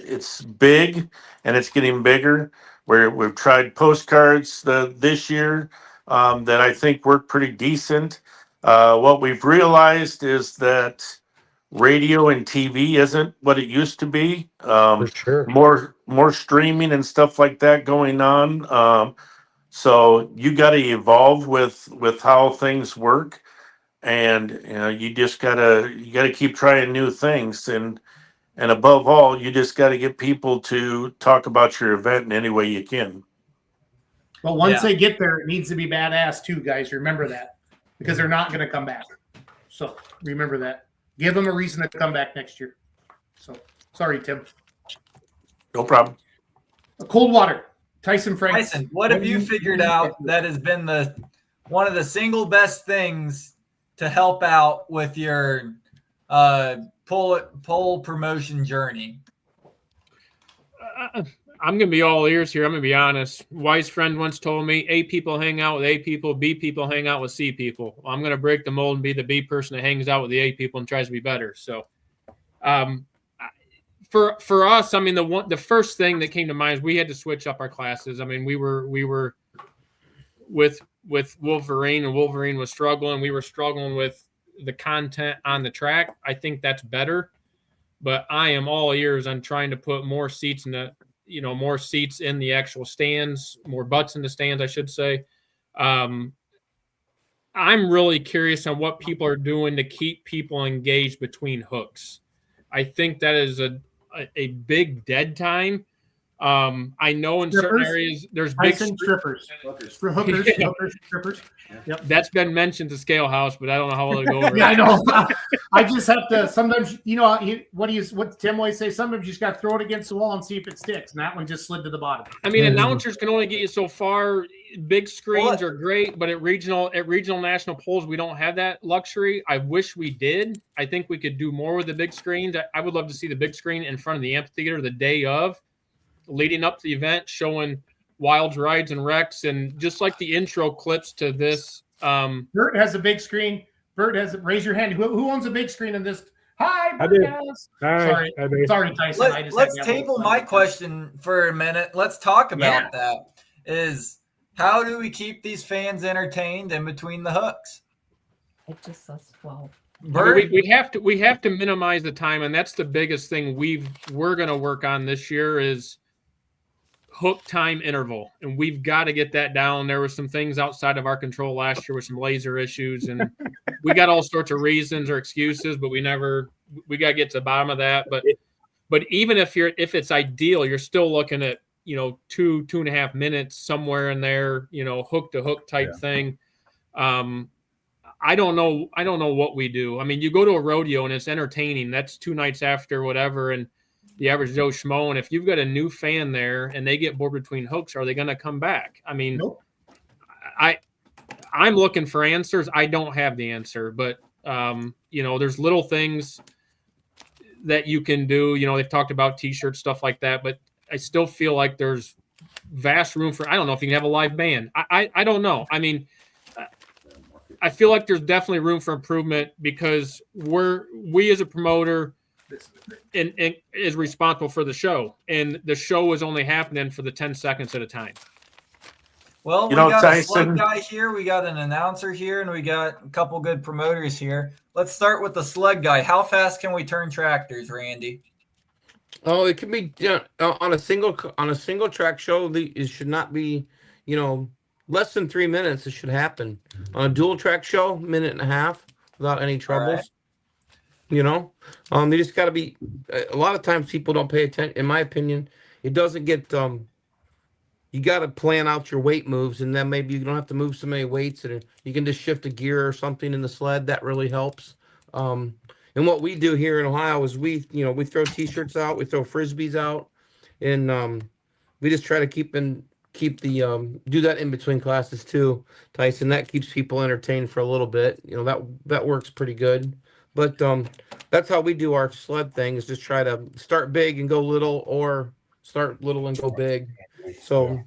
It's big and it's getting bigger. We've tried postcards this year. That I think work pretty decent. What we've realized is that radio and TV isn't what it used to be. For sure. More streaming and stuff like that going on. So you got to evolve with how things work, and you just gotta keep trying new things, and above all, you just got to get people to talk about your event in any way you can. But once they get there, it needs to be badass too, guys. Remember that, because they're not going to come back. So remember that. Give them a reason to come back next year. So sorry, Tim. No problem. Coldwater, Tyson Franks. Tyson, what have you figured out that has been one of the single best things to help out with your pole promotion journey? I'm going to be all ears here. I'm going to be honest. Wise friend once told me A people hang out with A people, B people hang out with C people. Well, I'm going to break the mold and be the B person that hangs out with the A people and tries to be better. So for us, I mean, the first thing that came to mind is we had to switch up our classes. I mean, we were with Wolverine, and Wolverine was struggling. We were struggling with the content on the track. I think that's better, but I am all ears on trying to put more seats in more seats in the actual stands, more butts in the stands, I should say. I'm really curious on what people are doing to keep people engaged between hooks. I think that is a big dead time. I know in certain areas there's big strippers, hookers, strippers. Yep. That's been mentioned to Scale House, but I don't know how well it'll go over. Yeah, I know. I just have to sometimes, what Tim always say, sometimes you just got to throw it against the wall and see if it sticks. And that one just slid to the bottom. I mean, announcers can only get you so far. Big screens are great, but at regional national polls, we don't have that luxury. I wish we did. I think we could do more with the big screens. I would love to see the big screen in front of the amphitheater the day of, leading up to the event, showing wilds, rides, and wrecks, and just like the intro clips to this Bert has a big screen. Bert has raise your hand. Who owns a big screen in this? Hi, I Bert do. has. Hi, I do. Sorry, Tyson. Let's table my question for a minute. Let's talk about that. Is how do we keep these fans entertained in between the hooks? It just says 12. Bert, we have to minimize the time, and that's the biggest thing we're going to work on this year is hook time interval, and we've got to get that down. There were some things outside of our control last year with some laser issues, and we got all sorts of reasons or excuses, but we got to get to the bottom of that. But even if it's ideal, you're still looking at 2.5 minutes somewhere in there, hook to hook type thing. I don't know what we do. I mean, you go to a rodeo and it's entertaining. That's 2 nights after whatever, and the average Joe Schmo. And if you've got a new fan there and they get bored between hooks, are they going to come back? I mean, nope. I'm looking for answers. I don't have the answer, but there's little things that you can do. They've talked about T-shirts, stuff like that, but I still feel like there's vast room for. I don't know if you can have a live band. I don't know. I mean, I feel like there's definitely room for improvement because we as a promoter and is responsible for the show, and the show is only happening for the 10 seconds at a time. Well, we got a slug guy here, we got an announcer here, and we got a couple good promoters here. Let's start with the slug guy. How fast can we turn tractors, Randy? Oh, it can be on a single track show. It should not be, less than 3 minutes. It should happen on a dual track show, 1.5 minutes without any troubles. Right. They just got to be. A lot of times people don't pay attention. In my opinion, it doesn't get. You got to plan out your weight moves, and then maybe you don't have to move so many weights, and you can just shift a gear or something in the sled. That really helps. And what we do here in Ohio is we throw T-shirts out, we throw frisbees out, and we just try to keep do that in between classes too, Tyson. That keeps people entertained for a little bit. That works pretty good. But that's how we do our sled thing, is just try to start big and go little, or start little and go big. So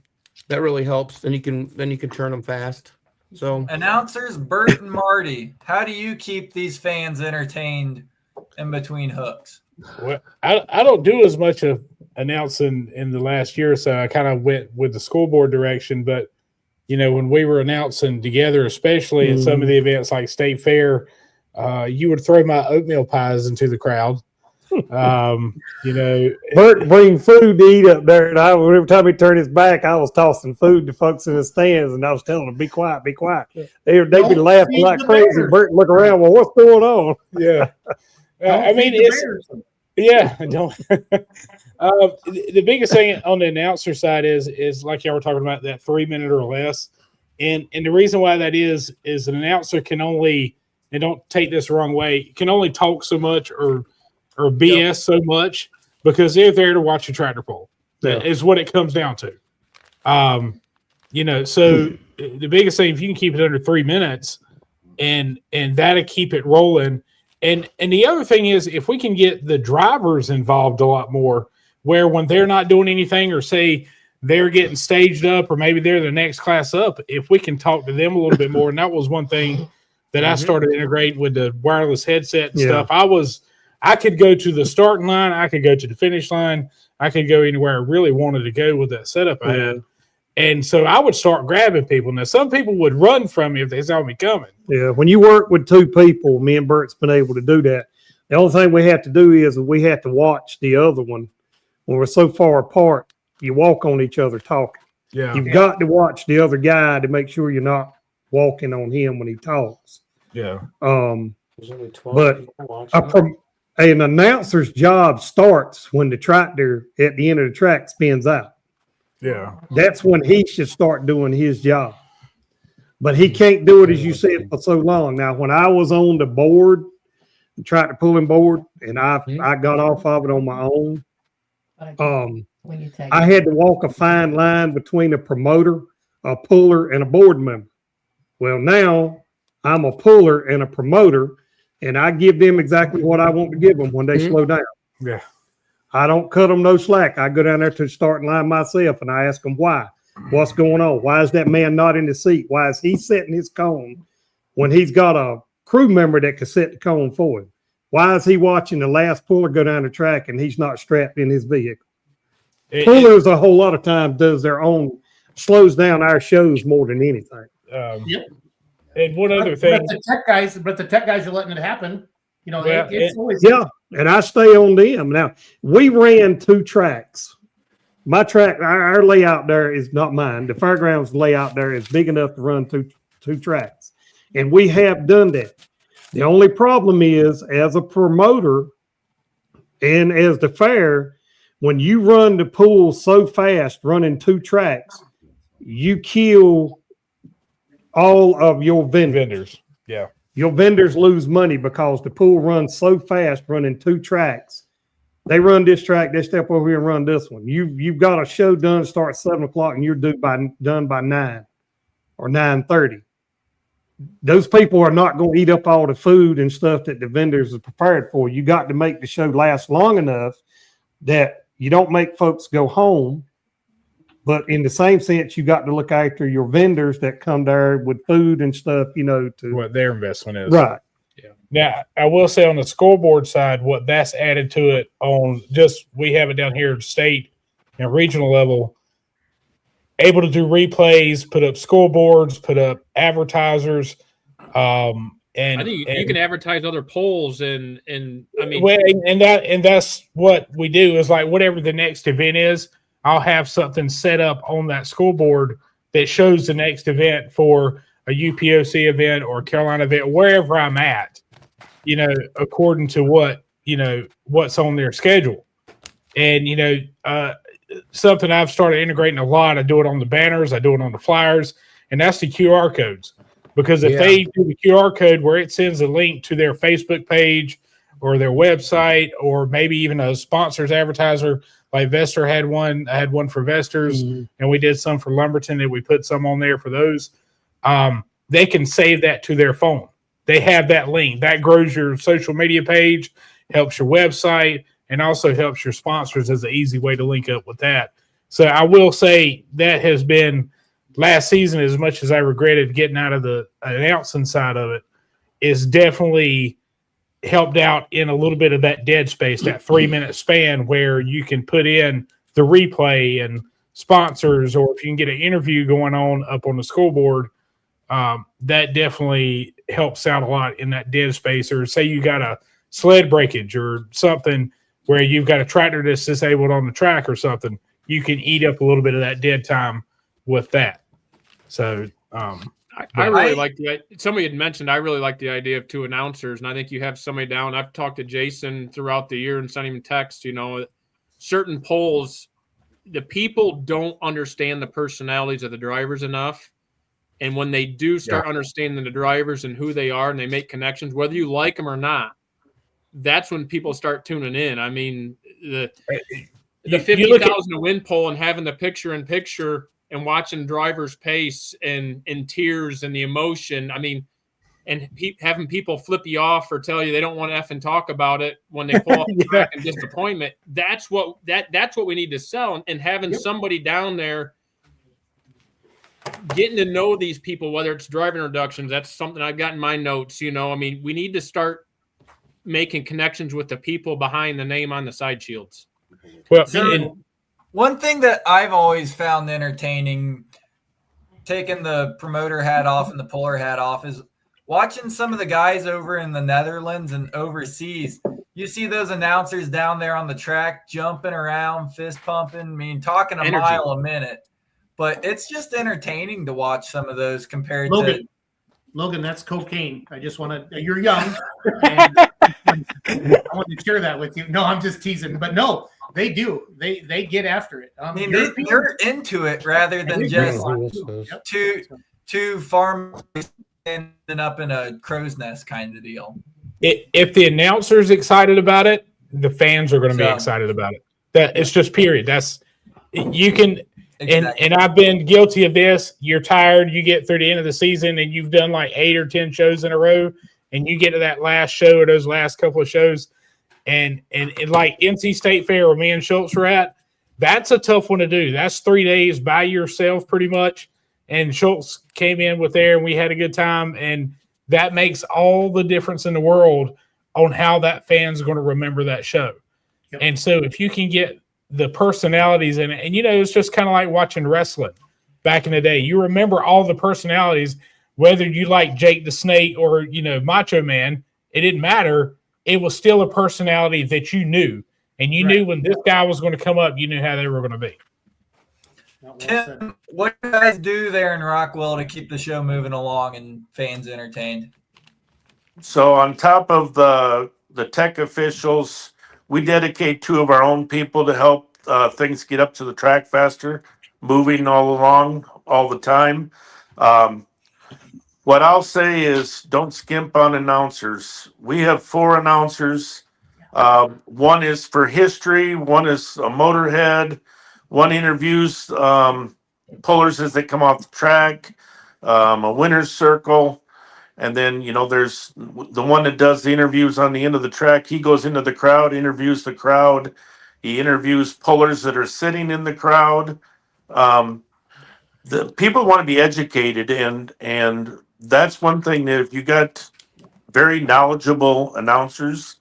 that really helps. Then you can turn them fast. So announcers Bert and Marty, how do you keep these fans entertained in between hooks? Well, I don't do as much of announcing in the last year or so. I kind of went with the school board direction, but when we were announcing together, especially at some of the events like State Fair, you would throw my oatmeal pies into the crowd. Bert bring food to eat up there, and every time he turned his back, I was tossing food to folks in the stands, and I was telling them, "Be quiet, be quiet." They'd be laughing like crazy. Bert look around, well, what's going on? Yeah, I mean, don't. The biggest thing on the announcer side is like y'all were talking about, that 3 minute or less, and the reason why that is an announcer can only, and don't take this the wrong way, can only talk so much or BS so much, because they're there to watch a tractor pull. That is what it comes down to. So the biggest thing, if you can keep it under 3 minutes, and that'll keep it rolling. And the other thing is, if we can get the drivers involved a lot more, where when they're not doing anything, or say they're getting staged up, or maybe they're the next class up, if we can talk to them a little bit more. And that was one thing that I started integrating with the wireless headset and stuff. I could go to the starting line, I could go to the finish line, I could go anywhere I really wanted to go with that setup I had. And so I would start grabbing people. Now, some people would run from me if they saw me coming. Yeah, when you work with 2 people, me and Bert's been able to do that. The only thing we have to do is we have to watch the other one. When we're so far apart, you walk on each other talking. Yeah, You've got to watch the other guy to make sure you're not walking on him when he talks. Yeah. there's only 12 But people watching. an announcer's job starts when the tractor at the end of the track spins out. Yeah. That's when he should start doing his job. But he can't do it, as you said, for so long. Now, when I was on the board, the tractor pulling board, and I got off of it on my own, When you take I had to walk a fine line between a promoter, a puller, and a board member. Well, now I'm a puller and a promoter, and I give them exactly what I want to give them when they slow down. Yeah. I don't cut them no slack. I go down there to the starting line myself, and I ask them why. What's going on? Why is that man not in the seat? Why is he setting his cone when he's got a crew member that can set the cone for him? Why is he watching the last puller go down the track and he's not strapped in his vehicle? Pullers a whole lot of times does their own, slows down our shows more than anything. Yep. And one other thing, but the tech guys are letting it happen. You know, Yeah, it's always And I stay on them. Now, we ran 2 tracks. My track, our layout there is not mine. The fairgrounds layout there is big enough to run two tracks. And we have done that. The only problem is, as a promoter and as the fair, when you run the pool so fast, running 2 tracks, you kill all of your vendors. Yeah. Your vendors lose money because the pool runs so fast, running 2 tracks. They run this track, they step over here and run this one. You've got a show done, start at 7 o'clock, and you're done by 9 or 9:30. Those people are not going to eat up all the food and stuff that the vendors are prepared for. You got to make the show last long enough that you don't make folks go home. But in the same sense, you got to look after your vendors that come there with food and stuff, to what their investment is. Right. Yeah. Now, I will say on the scoreboard side, what that's added to it on we have it down here at state and regional level, able to do replays, put up scoreboards, put up advertisers. And I think you can advertise other polls and I mean, well, and that's what we do is like whatever the next event is, I'll have something set up on that scoreboard that shows the next event for a UPOC event or a Carolina event, wherever I'm at, according to what's on their schedule. And, something I've started integrating a lot, I do it on the banners, I do it on the flyers, and that's the QR codes. Because if they do the QR code where it sends a link to their Facebook page or their website, or maybe even a sponsor's advertiser, like Vester had one. I had one for Vesters, and we did some for Lumberton, and we put some on there for those. They can save that to their phone. They have that link. That grows your social media page, helps your website, and also helps your sponsors as an easy way to link up with that. So I will say that has been last season, as much as I regretted getting out of the announcing side of it, is definitely helped out in a little bit of that dead space, that 3-minute span where you can put in the replay and sponsors, or if you can get an interview going on up on the scoreboard, that definitely helps out a lot in that dead space. Or say you got a sled breakage or something where you've got a tractor that's disabled on the track or something, you can eat up a little bit of that dead time with that. So, I really like somebody had mentioned, I really like the idea of 2 announcers, and I think you have somebody down. I've talked to Jason throughout the year and sent him text, certain polls, the people don't understand the personalities of the drivers enough. And when they do start understanding the drivers and who they are, and they make connections, whether you like them or not, that's when people start tuning in. I mean, the 50,000 to win poll and having the picture-in-picture and watching drivers' pace and tears and the emotion. I mean, and having people flip you off or tell you they don't want to effing talk about it when they pull off the track and disappointment. That's what we need to sell. And having somebody down there getting to know these people, whether it's driver introductions, that's something I've got in my notes. I mean, we need to start making connections with the people behind the name on the side shields. Well, one thing that I've always found entertaining, taking the promoter hat off and the puller hat off, is watching some of the guys over in the Netherlands and overseas. You see those announcers down there on the track jumping around, fist pumping, talking a mile a minute. But it's just entertaining to watch some of those compared to Logan, that's cocaine. I just want to. You're young. And I want to share that with you. No, I'm just teasing. But no, they do. They get after it. They're into it rather than just two farmers ending up in a crow's nest kind of deal. If the announcer's excited about it, the fans are going to be excited about it. That it's just period. That's you can. Exactly. And I've been guilty of this. You're tired. You get through the end of the season and you've done like 8 or 10 shows in a row, and you get to that last show or those last couple of shows, and like NC State Fair where me and Schultz were at, That's a tough one to do. That's 3 days by yourself pretty much. And Schultz came in with there and we had a good time. And that makes all the difference in the world on how that fan's going to remember that show. Yep. And so if you can get the personalities in it, and it's just kind of like watching wrestling back in the day. You remember all the personalities, whether you like Jake the Snake or, Macho Man, it didn't matter. It was still a personality that you knew. And you knew when this guy was going to come up, you knew how they were going to be. Tim, what do you guys do there in Rockwell to keep the show moving along and fans entertained? So on top of the tech officials, we dedicate 2 of our own people to help things get up to the track faster, moving all along all the time. What I'll say is don't skimp on announcers. We have 4 announcers. One is for history, one is a motorhead, one interviews pullers as they come off the track, a winner's circle. And then, there's the one that does the interviews on the end of the track. He goes into the crowd, interviews the crowd. He interviews pullers that are sitting in the crowd. The people want to be educated, and that's one thing that if you got very knowledgeable announcers,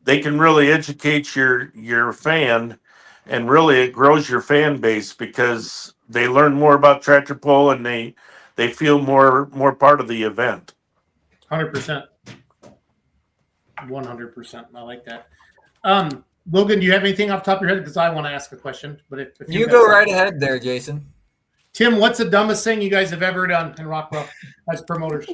they can really educate your fan, and really it grows your fan base because they learn more about tractor pull and they feel more part of the event. 100%. 100%. I like that. Logan, do you have anything off the top of your head? Because I want to ask a question. But if you go right ahead there, Jason. Tim, what's the dumbest thing you guys have ever done in Rockwell as promoters?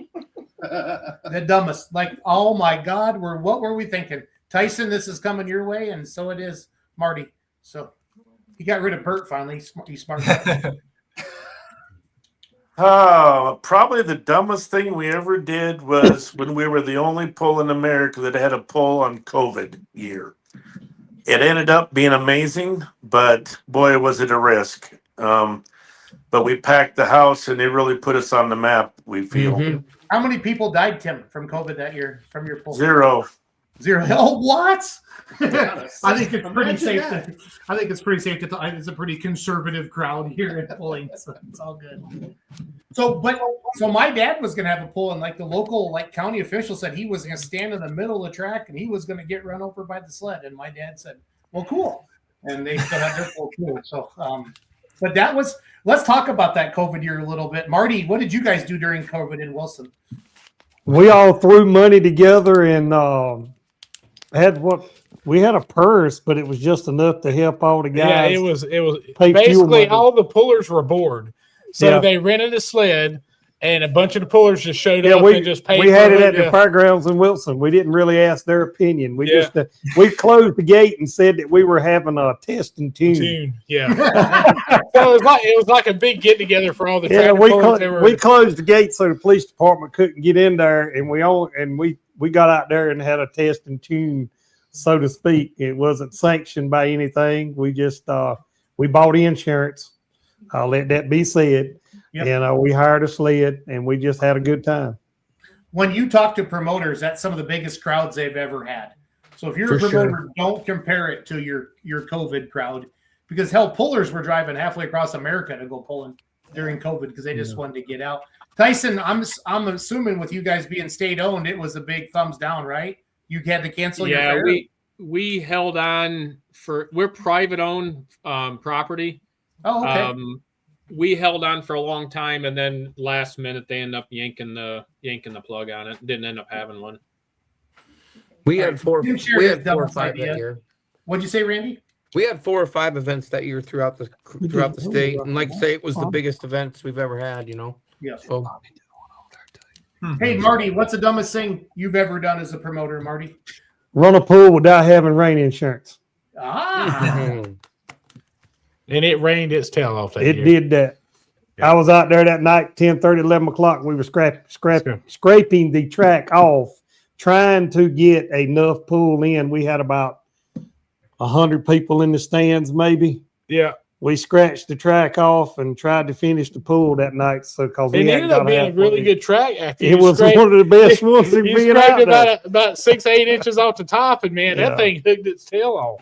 The dumbest. Like, oh my God, what were we thinking? Tyson, this is coming your way, and so it is Marty. So he got rid of Bert finally. He's smart. Probably the dumbest thing we ever did was when we were the only pull in America that had a pull on COVID year. It ended up being amazing, but boy, was it a risk. But we packed the house, and it really put us on the map, we feel. Mhm. How many people died, Tim, from COVID that year from your pull? 0. Oh, what? Yeah, I think it's pretty safe. that. I think it's pretty safe to talk. It's a pretty conservative crowd here at pulling, so it's all good. So my dad was gonna have a pull, and like the local county official said he was gonna stand in the middle of the track and he was gonna get run over by the sled. And my dad said, "Well, cool," and they still had their pull too. So, but that was. Let's talk about that COVID year a little bit. Marty, what did you guys do during COVID in Wilson? We all threw money together and we had a purse, but it was just enough to help all the guys. Yeah, it was pay fuel basically money. all the pullers were bored. So they rented a sled and a bunch of the pullers just showed up and just paid. We had it at the fairgrounds in Wilson. We didn't really ask their opinion. We just we closed the gate and said that we were having a test and tune. Yeah. So it was like a big get together for all the tractor pullers. We closed the gate so the police department couldn't get in there, and we got out there and had a test and tune, so to speak. It wasn't sanctioned by anything. We just we bought insurance. I'll let that be said. Yep. And we hired a sled, and we just had a good time. When you talk to promoters, that's some of the biggest crowds they've ever had. So if you're a promoter, don't compare it to your COVID crowd, because hell, pullers were driving halfway across America to go pulling during COVID because they just wanted to get out. Tyson, I'm assuming with you guys being state owned, it was a big thumbs down, right? You had to cancel your fair? we held on we're private owned property. Oh, okay. We held on for a long time, and then last minute they end up yanking the plug on it. Didn't end up having one. We had 4 or 5 that year. What'd you say, Randy? We had 4 or 5 events that year throughout the state, and like I say, it was the biggest events we've ever had. Yeah. So, hey, Marty, what's the dumbest thing you've ever done as a promoter, Marty? Run a pool without having rain insurance. And it rained its tail off that year. It did that. Yeah. I was out there that night, 10:30, 11 o'clock. We were scraping the track off, trying to get enough pool in. We had about 100 people in the stands, maybe. Yeah. We scratched the track off and tried to finish the pool that night. So, because it ended up being a really good track. After it was one of the best ones. You scraped about 6-8 inches off the top, and man, that thing hooked its tail off.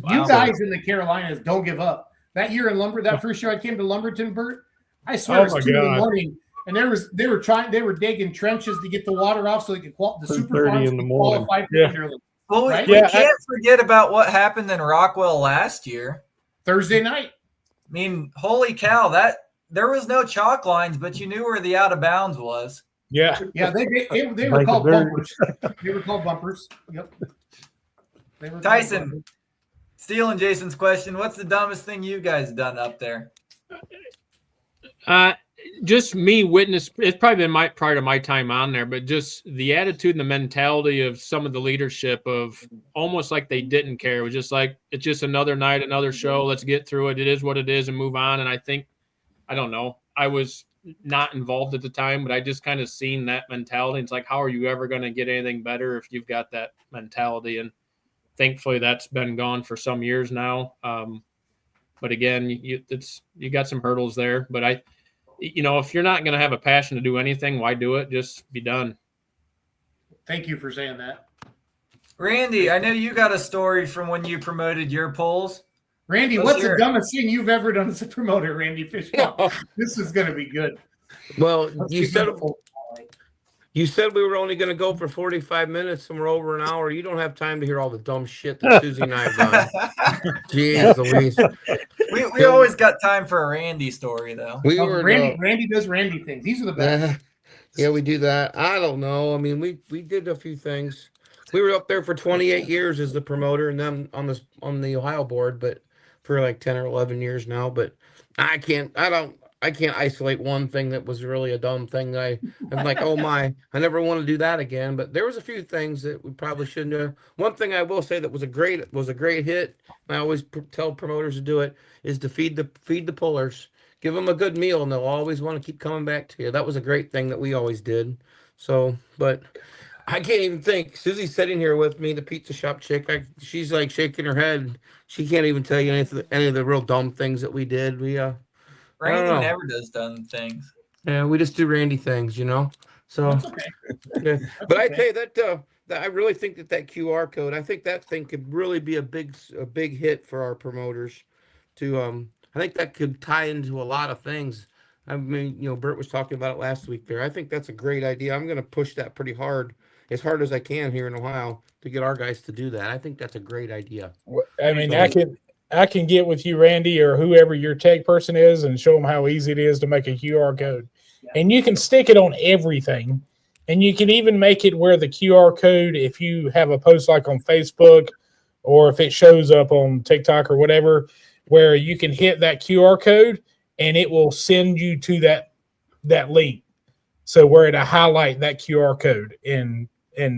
You guys in the Carolinas don't give up. That year in that first year I came to Lumberton, Bert, I swear it was 2 in the morning, and they were digging trenches to get the water off so they could the super 2:30 farms in the could morning. qualify for Yeah. Winter League. Well, Right? we Yeah, can't forget about what happened in Rockwell last year. Thursday night. I mean, holy cow, there was no chalk lines, but you knew where the out of bounds was. Yeah. Yeah, they were called bumpers. They were called bumpers. Yep. They were called Tyson, bumpers. stealing Jason's question, what's the dumbest thing you guys done up there? Just me witness. It's probably been part of my time on there, but just the attitude and the mentality of some of the leadership of almost like they didn't care. It was just like, it's just another night, another show. Let's get through it. It is what it is and move on. And I think, I don't know, I was not involved at the time, but I just kind of seen that mentality. It's like, how are you ever going to get anything better if you've got that mentality? And thankfully that's been gone for some years now. But again, you got some hurdles there, but if you're not going to have a passion to do anything, why do it? Just be done. Thank you for saying that. Randy, I know you got a story from when you promoted your polls. Randy, what's the dumbest thing you've ever done as a promoter, Randy Fishbaum? This is going to be good. Well, you said we were only going to go for 45 minutes and we're over an hour. You don't have time to hear all the dumb shit that Susie and I've done. Jeez Louise. We always got time for a Randy story, though. Randy does Randy things. These are the best. Yeah, we do that. I don't know. I mean, we did a few things. We were up there for 28 years as the promoter and then on the Ohio board, but for like 10 or 11 years now. But I can't isolate one thing that was really a dumb thing. I'm like, oh my, I never want to do that again. But there was a few things that we probably shouldn't have. One thing I will say that was a great hit, and I always tell promoters to do it, is to feed the pullers. Give them a good meal, and they'll always want to keep coming back to you. That was a great thing that we always did. So, but I can't even think. Susie's sitting here with me, the pizza shop chick. She's like shaking her head. She can't even tell you any of the real dumb things that we did. Randy never does dumb things. Yeah, we just do Randy things, So, That's okay. yeah. But I tell you that I really think that QR code. I think that thing could really be a big hit for our promoters. I think that could tie into a lot of things. I mean, Bert was talking about it last week there. I think that's a great idea. I'm going to push that pretty hard, as hard as I can here in Ohio, to get our guys to do that. I think that's a great idea. I mean, I can get with you, Randy, or whoever your tech person is, and show them how easy it is to make a QR code. And you can stick it on everything. And you can even make it where the QR code, if you have a post like on Facebook or if it shows up on TikTok or whatever, where you can hit that QR code and it will send you to that link. So where it'll highlight that QR code and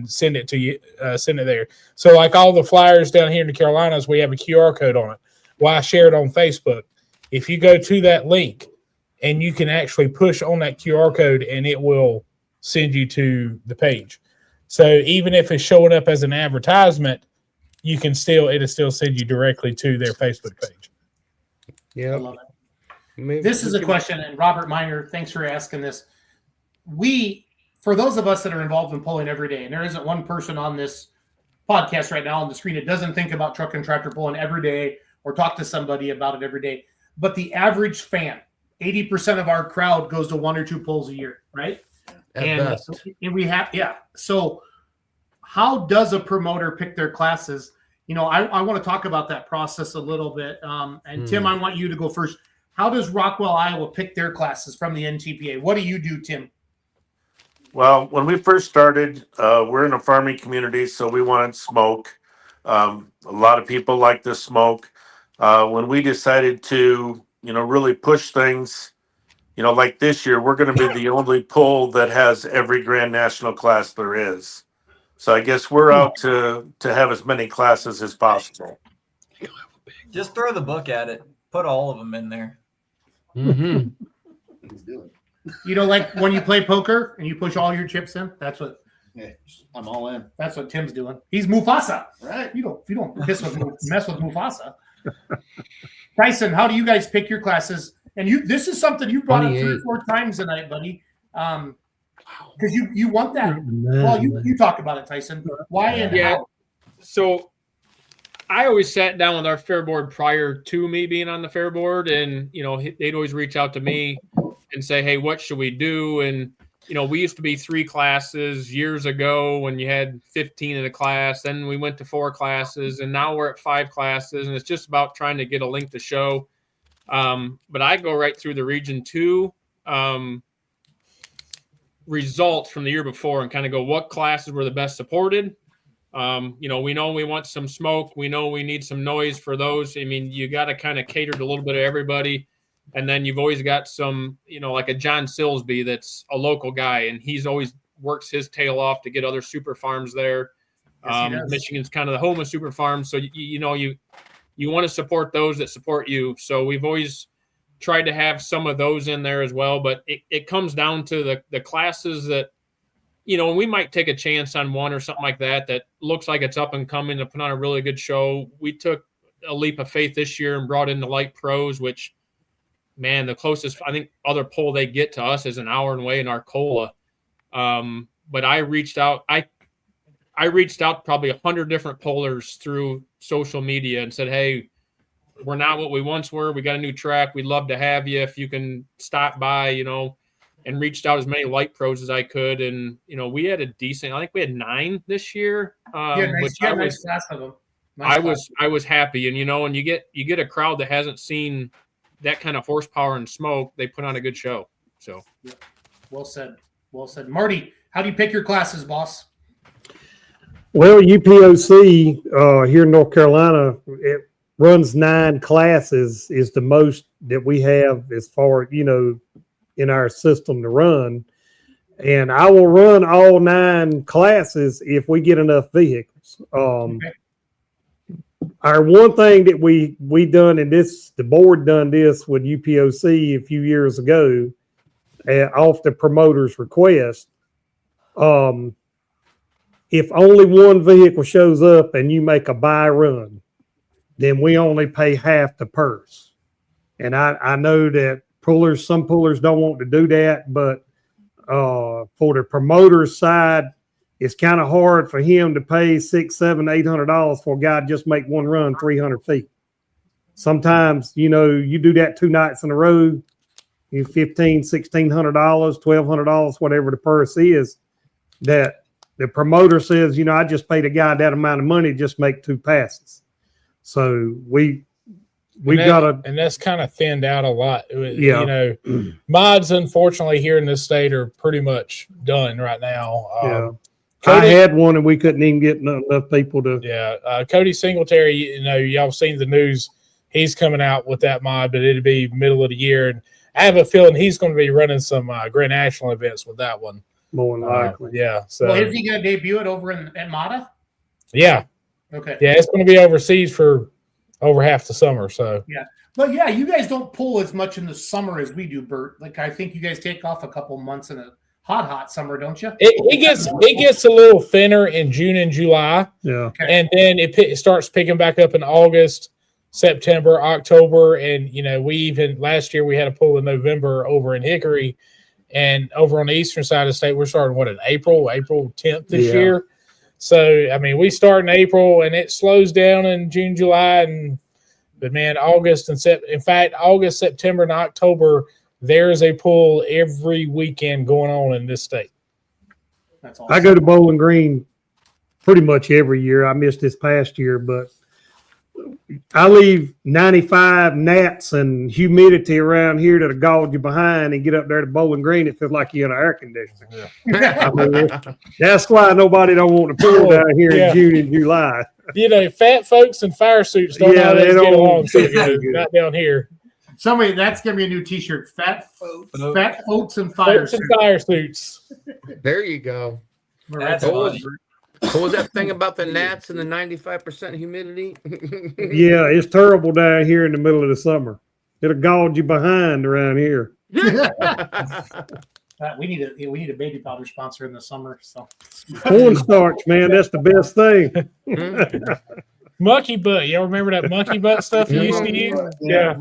send it to you, send it there. So like all the flyers down here in the Carolinas, we have a QR code on it. Well, I share it on Facebook. If you go to that link and you can actually push on that QR code and it will send you to the page. So even if it's showing up as an advertisement, it'll still send you directly to their Facebook page. Yeah. I love it. This is a question, and Robert Miner, thanks for asking this. For those of us that are involved in pulling every day, and there isn't one person on this podcast right now on the screen that doesn't think about truck and tractor pulling every day or talk to somebody about it every day. But the average fan, 80% of our crowd goes to 1 or 2 pulls a year, right? And we have, So how does a promoter pick their classes? I want to talk about that process a little bit. And Tim, I want you to go first. How does Rockwell, Iowa pick their classes from the NTPA? What do you do, Tim? Well, when we first started, we're in a farming community, so we wanted smoke. A lot of people like the smoke. When we decided to, really push things, like this year, we're going to be the only pull that has every Grand National class there is. So I guess we're out to have as many classes as possible. Just throw the book at it. Put all of them in there. Mm-hmm. Like when you play poker and you push all your chips in, that's what. Yeah, I'm all in. That's what Tim's doing. He's Mufasa, right? You don't mess with Mufasa. Tyson, how do you guys pick your classes? And this is something you brought up 3 or 4 times tonight, buddy. Because you want that. Well, you talk about it, Tyson. Why and how? So I always sat down with our fair board prior to me being on the fair board, and they'd always reach out to me and say, "Hey, what should we do?" And we used to be 3 classes years ago when you had 15 in a class. Then we went to 4 classes, and now we're at 5 classes, and it's just about trying to get a link to show. But I go right through the Region 2 results from the year before and kind of go, what classes were the best supported? We know we want some smoke. We know we need some noise for those. I mean, you got to kind of cater to a little bit of everybody. And then you've always got some, like a John Silsby that's a local guy, and he's always works his tail off to get other super farms there. Yes, Michigan's kind of the home of super farms. So, you want to support those that support you. So we've always tried to have some of those in there as well. But it comes down to the classes that, we might take a chance on one or something like that looks like it's up and coming to put on a really good show. We took a leap of faith this year and brought in the light pros, which, man, the closest I think other poll they get to us is an hour away in Arcola. But I reached out. I reached out probably 100 different pollers through social media and said, "Hey, we're not what we once were. We got a new track. We'd love to have you if you can stop by." And reached out as many light pros as I could, and we had a decent. I think we had 9 this year, which I was. Class of them. I was happy, and and you get a crowd that hasn't seen that kind of horsepower and smoke. They put on a good show. So, yeah. Well said. Marty, how do you pick your classes, boss? Well, UPOC here in North Carolina, it runs 9 classes, is the most that we have as far, in our system to run. And I will run all 9 classes if we get enough vehicles. Okay. Our one thing that we done in this, the board done this with UPOC a few years ago, off the promoter's request. If only one vehicle shows up and you make a buy run, then we only pay half the purse. And I know that some pullers don't want to do that, but for the promoter's side, it's kind of hard for him to pay $600, $700, $800 for a guy to just make one run 300 feet. Sometimes, you do that 2 nights in a row, you $1,500, $1,600, $1,200, whatever the purse is, that the promoter says, I just paid a guy that amount of money to just make 2 passes. So we've got to, and that's kind of thinned out a lot. Yeah. Mods, unfortunately, here in this state are pretty much done right now. Yeah. Cody, I had one and we couldn't even get enough people to. Yeah. Cody Singletary, y'all seen the news. He's coming out with that mod, but it'll be middle of the year. And I have a feeling he's going to be running some Grand National events with that one. More than likely. Yeah. So, well, is he going to debut it over at MATA? Yeah. Okay. Yeah, it's going to be overseas for over half the summer. So yeah, but yeah, you guys don't pull as much in the summer as we do, Bert. Like I think you guys take off a couple months in a hot summer, don't you? It gets a little thinner in June and July. Yeah, okay. And then it starts picking back up in August, September, October, and we even last year we had a pull in November over in Hickory, and over on the eastern side of the state we're starting in April 10th this year. So, I mean, we start in April and it slows down in June, July, but man, August, September, and October, there is a pull every weekend going on in this state. That's awesome. I go to Bowling Green pretty much every year. I missed this past year, but I leave 95 gnats and humidity around here that'll gouge you behind, and get up there to Bowling Green. It feels like you're in an air conditioner. Yeah. I mean, that's why nobody don't want to pull down here in June and July. Fat folks in fire suits don't always get along so good. Not down here. Somebody, that's gonna be a new T-shirt. Fat folks in fire suits. There you go. That's What was that thing about the gnats and the 95% humidity? Yeah, it's terrible down here in the middle of the summer. It'll gouge you behind around here. We need a baby powder sponsor in the summer. So cornstarch, man, that's the best thing. Monkey butt. Y'all remember that monkey butt stuff you used to use? Yeah.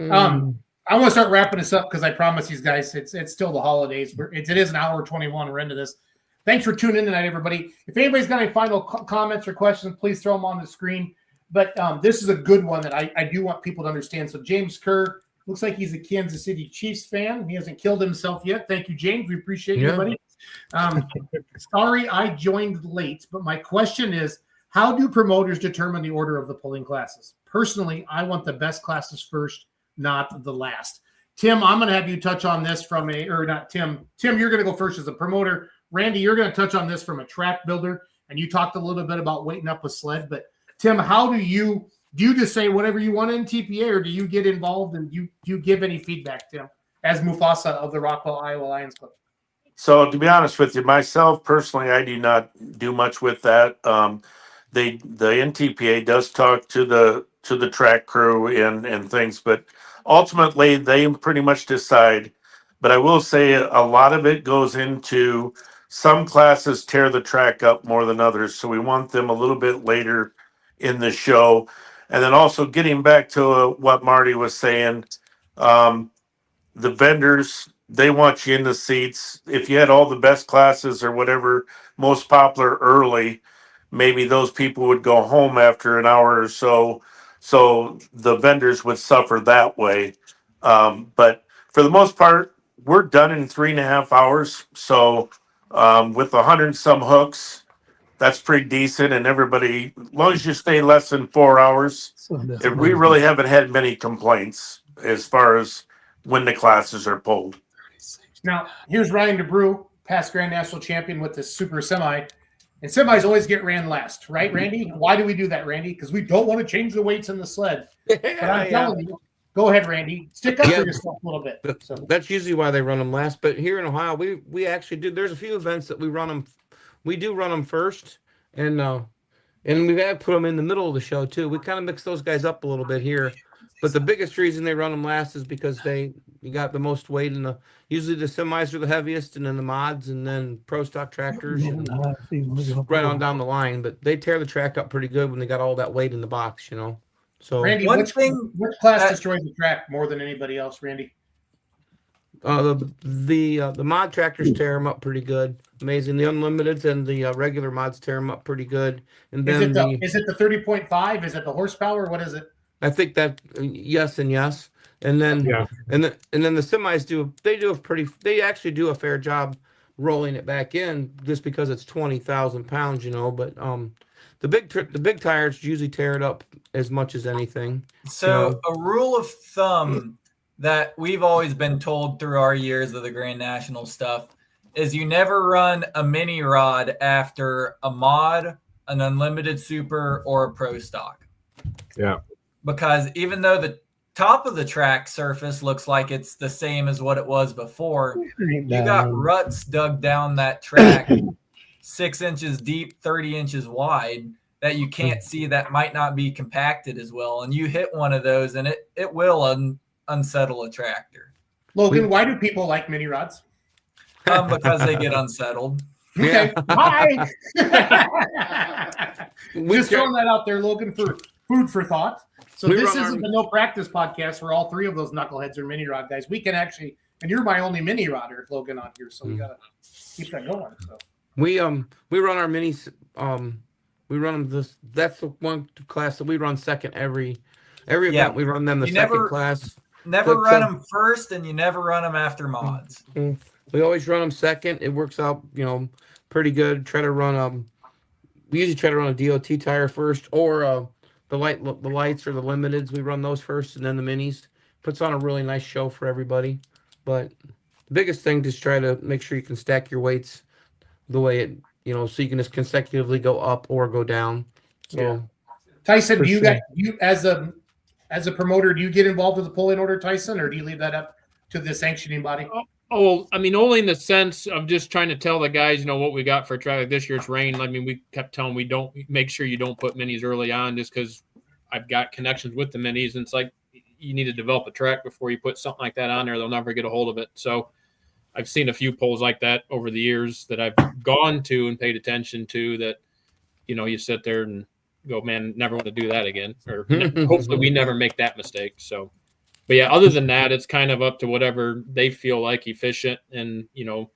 I want to start wrapping this up because I promise you guys it's still the holidays. It is an hour 21. We're into this. thanks for tuning in tonight, everybody. If anybody's got any final comments or questions, please throw them on the screen. But this is a good one that I do want people to understand. So James Kerr looks like he's a Kansas City Chiefs fan. He hasn't killed himself yet. Thank you, James. We appreciate you, buddy. Sorry I joined late, but my question is, how do promoters determine the order of the polling classes? Personally, I want the best classes first, not the last. Tim, I'm going to have you touch on this from not Tim. Tim, you're going to go first as a promoter. Randy, you're going to touch on this from a track builder, and you talked a little bit about waiting up a sled. But Tim, how do you just say whatever you want in TPA, or do you get involved and do you give any feedback, Tim, as Mufasa of the Rockwell, Iowa Lions Club? So to be honest with you, myself personally, I do not do much with that. The NTPA does talk to the track crew and things, but ultimately they pretty much decide. But I will say a lot of it goes into some classes tear the track up more than others, so we want them a little bit later in the show. And then also getting back to what Marty was saying, the vendors, they want you in the seats. If you had all the best classes or whatever most popular early, maybe those people would go home after an hour or so. So the vendors would suffer that way. But for the most part, we're done in 3.5 hours. So with 100 and some hooks, that's pretty decent. And everybody, as long as you stay less than 4 hours, we really haven't had many complaints as far as when the classes are pulled. Now, here's Ryan DeBrew, past Grand National Champion with the Super Semi. And semis always get ran last, right, Randy? Why do we do that, Randy? Because we don't want to change the weights in the sled. But I'm telling you, go ahead, Randy. Stick up for yourself a little bit. So. That's usually why they run them last. But here in Ohio, we actually do. There's a few events that we run them. We do run them first, and we've had to put them in the middle of the show too. We kind of mix those guys up a little bit here. But the biggest reason they run them last is because you got the most weight in the. Usually the semis are the heaviest, and then the mods, and then pro stock tractors, and right on down the line. But they tear the track up pretty good when they got all that weight in the box, you know. So Randy, which class destroys the track more than anybody else, Randy? The mod tractors tear them up pretty good. Amazing. The unlimiteds and the regular mods tear them up pretty good. And then is it the 30.5? Is it the horsepower? What is it? I think that yes and yes. And then and then the semis they actually do a fair job rolling it back in just because it's 20,000 pounds, you know. But the big tires usually tear it up as much as anything. So you know? A rule of thumb that we've always been told through our years of the Grand National stuff is you never run a mini rod after a mod, an unlimited super, or a pro stock. Yeah. Because even though the top of the track surface looks like it's the same as what it was before, you got ruts dug down that track 6 inches deep, 30 inches wide that you can't see, that might not be compacted as well. And you hit one of those and it will unsettle a tractor. Logan, why do people like mini rods? Because they get unsettled. Okay, bye. Just throwing that out there, Logan, for food for thought. So this isn't the no practice podcast where all three of those knuckleheads are mini rod guys. We can actually, and you're my only mini rodder, Logan, on here, so we gotta keep that going. So we run our minis. We run them that's the one class that we run second every event. We run them the second class. Never run them first, and you never run them after mods. We always run them second. It works out, you know, pretty good. Try to run we usually try to run a DOT tire first, or the lights or the limiteds. We run those first, and then the minis. Puts on a really nice show for everybody. But the biggest thing is try to make sure you can stack your weights the way it, you know, so you can just consecutively go up or go down. So, Tyson, do you as a promoter, do you get involved with the polling order, Tyson, or do you leave that up to the sanctioning body? Oh, I mean, only in the sense of just trying to tell the guys, you know, what we got for track. This year's rain. I mean, we kept telling we don't make sure you don't put minis early on, just because I've got connections with the minis, and it's like you need to develop a track before you put something like that on there. They'll never get a hold of it. So I've seen a few polls like that over the years that I've gone to and paid attention to. That, you know, you sit there and go, man, never want to do that again, or hopefully we never make that mistake. So. But yeah, other than that, it's kind of up to whatever they feel like efficient. And, you know,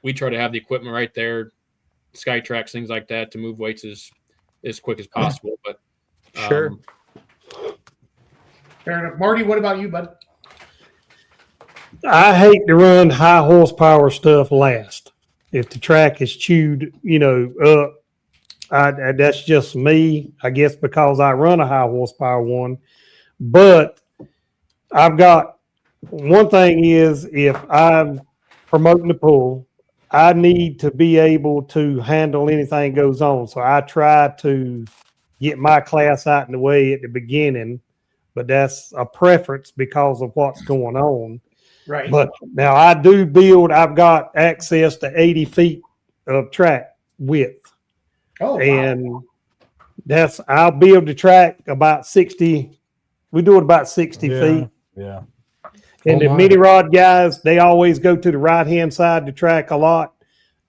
we try to have the equipment right there, sky tracks, things like that, to move weights as quick as possible. But Sure. Fair enough. Marty, what about you, bud? I hate to run high horsepower stuff last. If the track is chewed, up, that's just me. I guess because I run a high horsepower one. But I've got one thing is if I'm promoting the pool, I need to be able to handle anything goes on. So I try to get my class out in the way at the beginning, but that's a preference because of what's going on. Right. But now I've got access to 80 feet of track width. Oh, wow. And I'll build the track about 60. We do it about 60 feet. Yeah. And the mini rod guys, they always go to the right-hand side of the track a lot.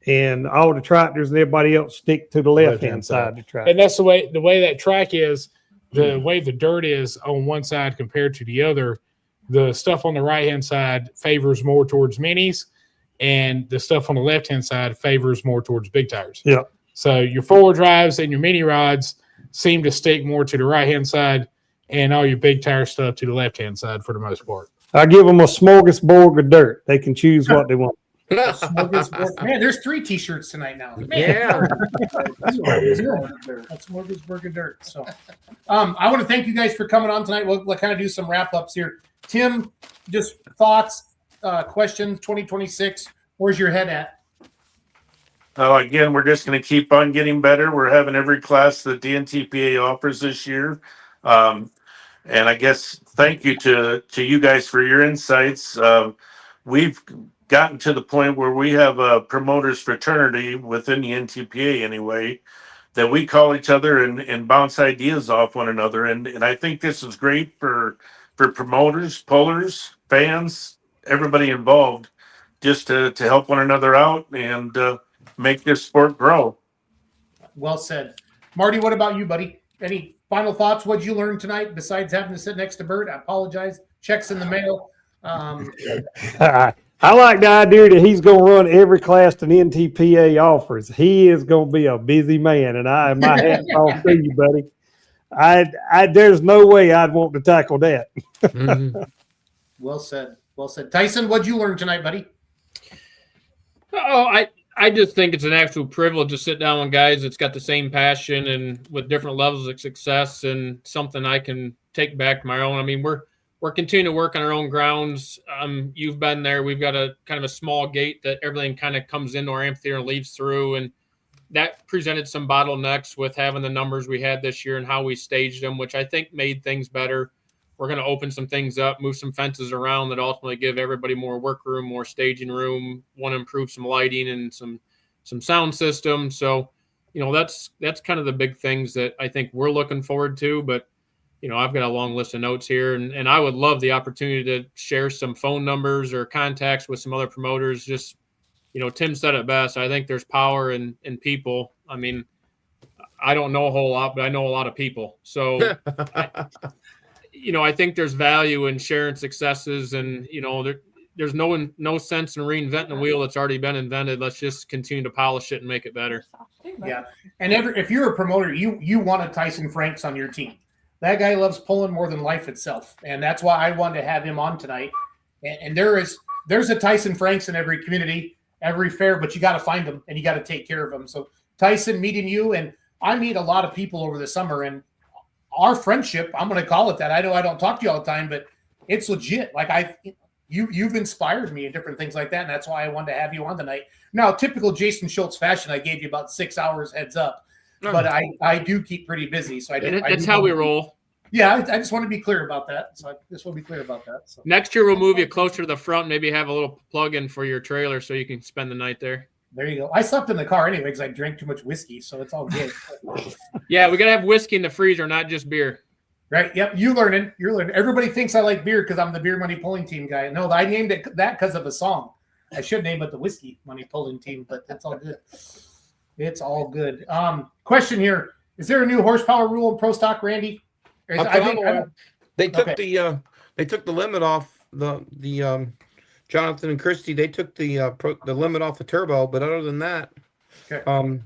And all the tractors and everybody else stick to the left-hand side of the track. And that's the way that track is, the way the dirt is on one side compared to the other. The stuff on the right-hand side favors more towards minis, and the stuff on the left-hand side favors more towards big tires. Yeah. So your four-wheel drives and your mini rods seem to stick more to the right-hand side, and all your big tire stuff to the left-hand side for the most part. I give them a smorgasbord of dirt. They can choose what they want. Man, there's 3 T-shirts tonight now. Man. Yeah. That's smorgasbord of dirt. So, I want to thank you guys for coming on tonight. We'll kind of do some wrap-ups here. Tim, just thoughts, questions, 2026. Where's your head at? Again, we're just going to keep on getting better. We're having every class that the NTPA offers this year. And I guess thank you to you guys for your insights. We've gotten to the point where we have a promoters fraternity within the NTPA anyway, that we call each other and bounce ideas off one another. And I think this is great for promoters, pullers, fans, everybody involved, just to help one another out and make this sport grow. Well said. Marty, what about you, buddy? Any final thoughts? What'd you learn tonight besides having to sit next to Bert? I apologize. Checks in the mail. I like the idea that he's going to run every class the NTPA offers. He is going to be a busy man, and my hat's off to you, buddy. There's no way I'd want to tackle that. Mm-hmm. Well said. Well said. Tyson, what'd you learn tonight, buddy? Oh, I just think it's an absolute privilege to sit down with guys that's got the same passion and with different levels of success, and something I can take back to my own. I mean, we're continuing to work on our own grounds. You've been there. We've got a kind of a small gate that everything kind of comes into our amphitheater and leaves through, and that presented some bottlenecks with having the numbers we had this year and how we staged them, which I think made things better. We're going to open some things up, move some fences around that ultimately give everybody more work room, more staging room, want to improve some lighting and some sound system. So, that's kind of the big things that I think we're looking forward to. But, I've got a long list of notes here, and I would love the opportunity to share some phone numbers or contacts with some other promoters. Just, Tim said it best. I think there's power in people. I mean, I don't know a whole lot, but I know a lot of people. So, I think there's value in sharing successes, and, there's no sense in reinventing a wheel that's already been invented. Let's just continue to polish it and make it better. Yeah. And if you're a promoter, you want a Tyson Franks on your team. That guy loves pulling more than life itself. And that's why I wanted to have him on tonight. And there's a Tyson Franks in every community, every fair, but you got to find them and you got to take care of them. So Tyson, meeting you, and I meet a lot of people over the summer, and our friendship, I'm going to call it that. I know I don't talk to you all the time, but it's legit. Like you've inspired me in different things like that. And that's why I wanted to have you on tonight. Now, typical Jason Schultz fashion, I gave you about 6 hours heads up. But I do keep pretty busy, so that's how we roll. Yeah, I just want to be clear about that. So I just want to be clear about that. So. Next year we'll move you closer to the front. Maybe have a little plug-in for your trailer so you can spend the night there. There you go. I slept in the car anyway because I drank too much whiskey, so it's all good. Yeah, we gotta have whiskey in the freezer, not just beer. Right. Yep. You're learning. Everybody thinks I like beer because I'm the beer money pulling team guy. No, I named it that because of a song. I should name it the whiskey money pulling team, but that's all good. It's all good. Question here. Is there a new horsepower rule in Pro Stock, Randy? They took the limit off the Jonathan and Christy, they took the limit off the turbo, but other than that, Okay.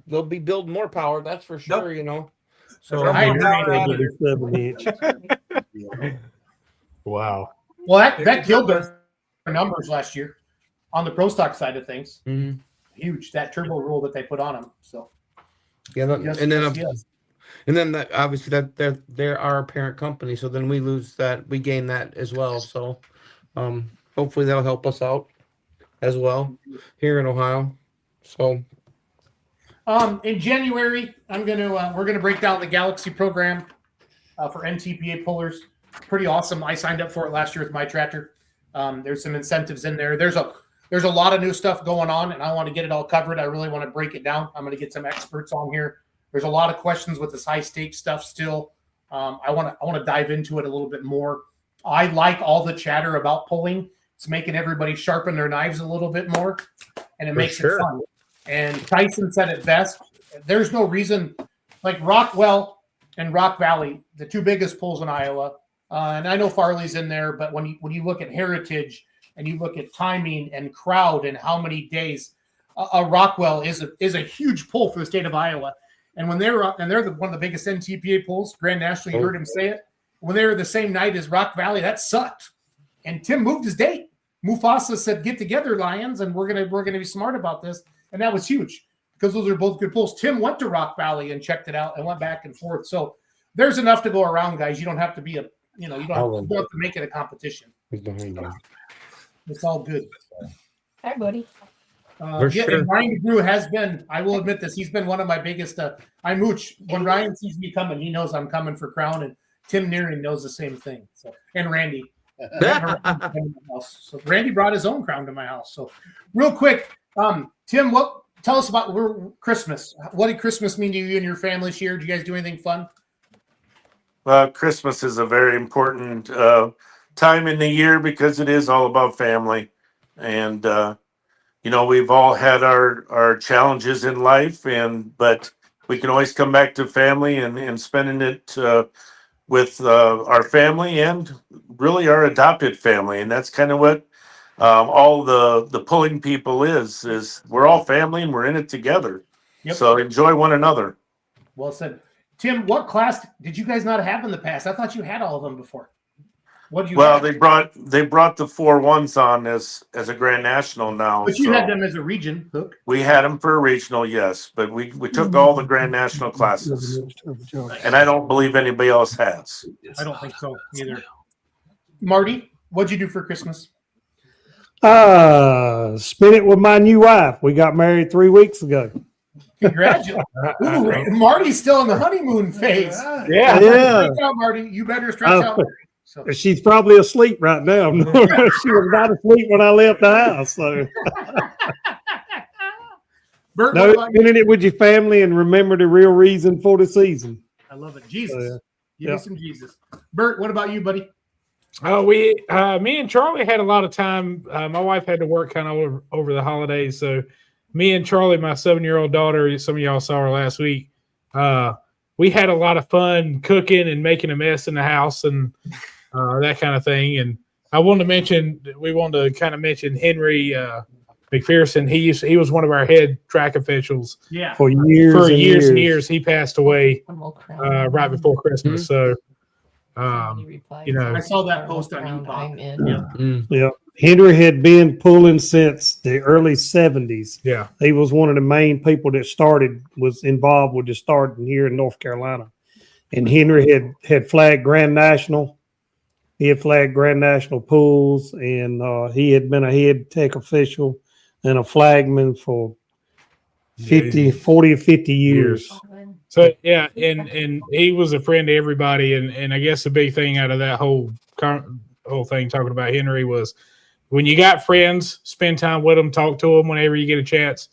they'll be building more power. That's for sure. You know. So No I more agree. power out of it. 7-inch. Wow. Well, that killed their numbers last year on the pro stock side of things. Mhm. Huge, that turbo rule that they put on them. So yeah, yes, and then yes, yes. and then that obviously that they're our parent company, so then we lose that, we gain that as well. So hopefully that'll help us out as well here in Ohio. So In January, we're gonna break down the Galaxy program for NTPA pullers. Pretty awesome. I signed up for it last year with my tractor. There's some incentives in there. There's a lot of new stuff going on, and I want to get it all covered. I really want to break it down. I'm going to get some experts on here. There's a lot of questions with this high stakes stuff still. I want to dive into it a little bit more. I like all the chatter about pulling. It's making everybody sharpen their knives a little bit more, and it makes it fun. And Tyson said it best. There's no reason, like Rockwell and Rock Valley, the two biggest pulls in Iowa. And I know Farley's in there, but when you look at heritage and you look at timing and crowd and how many days, Rockwell is a huge pull for the state of Iowa. And when they're one of the biggest NTPA pulls, Grand National, you heard him say it. When they were the same night as Rock Valley, that sucked. And Tim moved his date. Mufasa said, "Get together, Lions, and we're gonna be smart about this." And that was huge because those are both good pulls. Tim went to Rock Valley and checked it out and went back and forth. So there's enough to go around, guys. You don't have to be you don't have to make it a competition. It's all good. Hi, buddy. And Ryan DeGrew has been, I will admit this, he's been one of my biggest. I mooch. When Ryan sees me coming, he knows I'm coming for Crown, and Tim Neuhring knows the same thing. So, and Randy. So Randy brought his own crown to my house. So real quick, Tim, tell us about Christmas. What did Christmas mean to you and your family this year? Did you guys do anything fun? Well, Christmas is a very important time in the year because it is all about family. And, we've all had our challenges in life, but we can always come back to family and spending it with our family and really our adopted family. And that's kind of what all the pulling people is we're all family and we're in it together. Yep. So enjoy one another. Well said. Tim, what class did you guys not have in the past? I thought you had all of them before. What did you have? They brought the 4-1s on as a Grand National now. But you had them as a region, Hook. We had them for a regional, yes, but we took all the Grand National classes, and I don't believe anybody else has. I don't think so either. Marty, what'd you do for Christmas? Spent it with my new wife. We got married 3 weeks ago. Congratulations. Ooh, Marty's still in the honeymoon phase. Yeah. Stretch out, Marty. You better stretch out. So. She's probably asleep right now. She was not asleep when I left the house. So, Bert, spending it with your family and remember the real reason for the season. I love it. Jesus. Give me some Jesus. Bert, what about you, buddy? Me and Charlie had a lot of time. My wife had to work kind of over the holidays, so me and Charlie, my 7-year-old daughter, some of y'all saw her last week. We had a lot of fun cooking and making a mess in the house and that kind of thing. And we wanted to kind of mention Henry McPherson. He was one of our head track officials. Yeah, for years and years. He passed away right before Christmas. So. I saw that post on YouTube. Yeah. Henry had been pulling since the early 70s. Yeah. He was one of the main people that was involved with the starting here in North Carolina. And Henry had flagged Grand National. He had flagged Grand National pools, and he had been a head tech official and a flagman for 40 or 50 years. So yeah, and he was a friend to everybody, and I guess the big thing out of that whole thing talking about Henry was when you got friends, spend time with them, talk to them whenever you get a chance,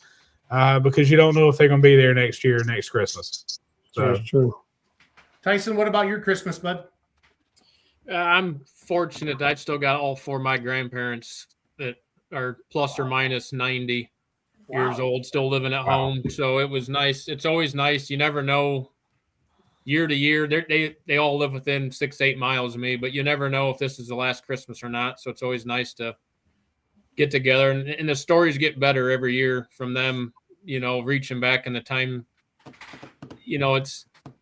because you don't know if they're going to be there next year, next Christmas. So that's true. Tyson, what about your Christmas, bud? I'm fortunate that I've still got all 4 of my grandparents that are plus or minus 90. Years old, still living at home. So it was nice. It's always nice. You never know year to year, they all live within 6 to 8 miles of me, but you never know if this is the last Christmas or not. So it's always nice to get together, and the stories get better every year from them, reaching back in the time.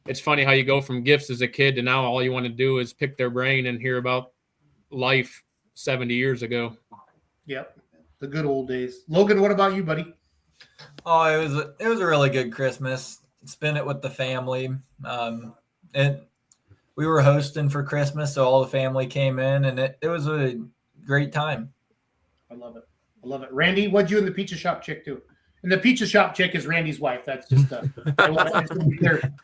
It's funny how you go from gifts as a kid to now all you want to do is pick their brain and hear about life 70 years ago. Yep. The good old days. Logan, what about you, buddy? Oh, it was a really good Christmas. Spent it with the family. And we were hosting for Christmas, so all the family came in, and it was a great time. I love it. Randy, what'd you and the pizza shop chick do? And the pizza shop chick is Randy's wife. That's just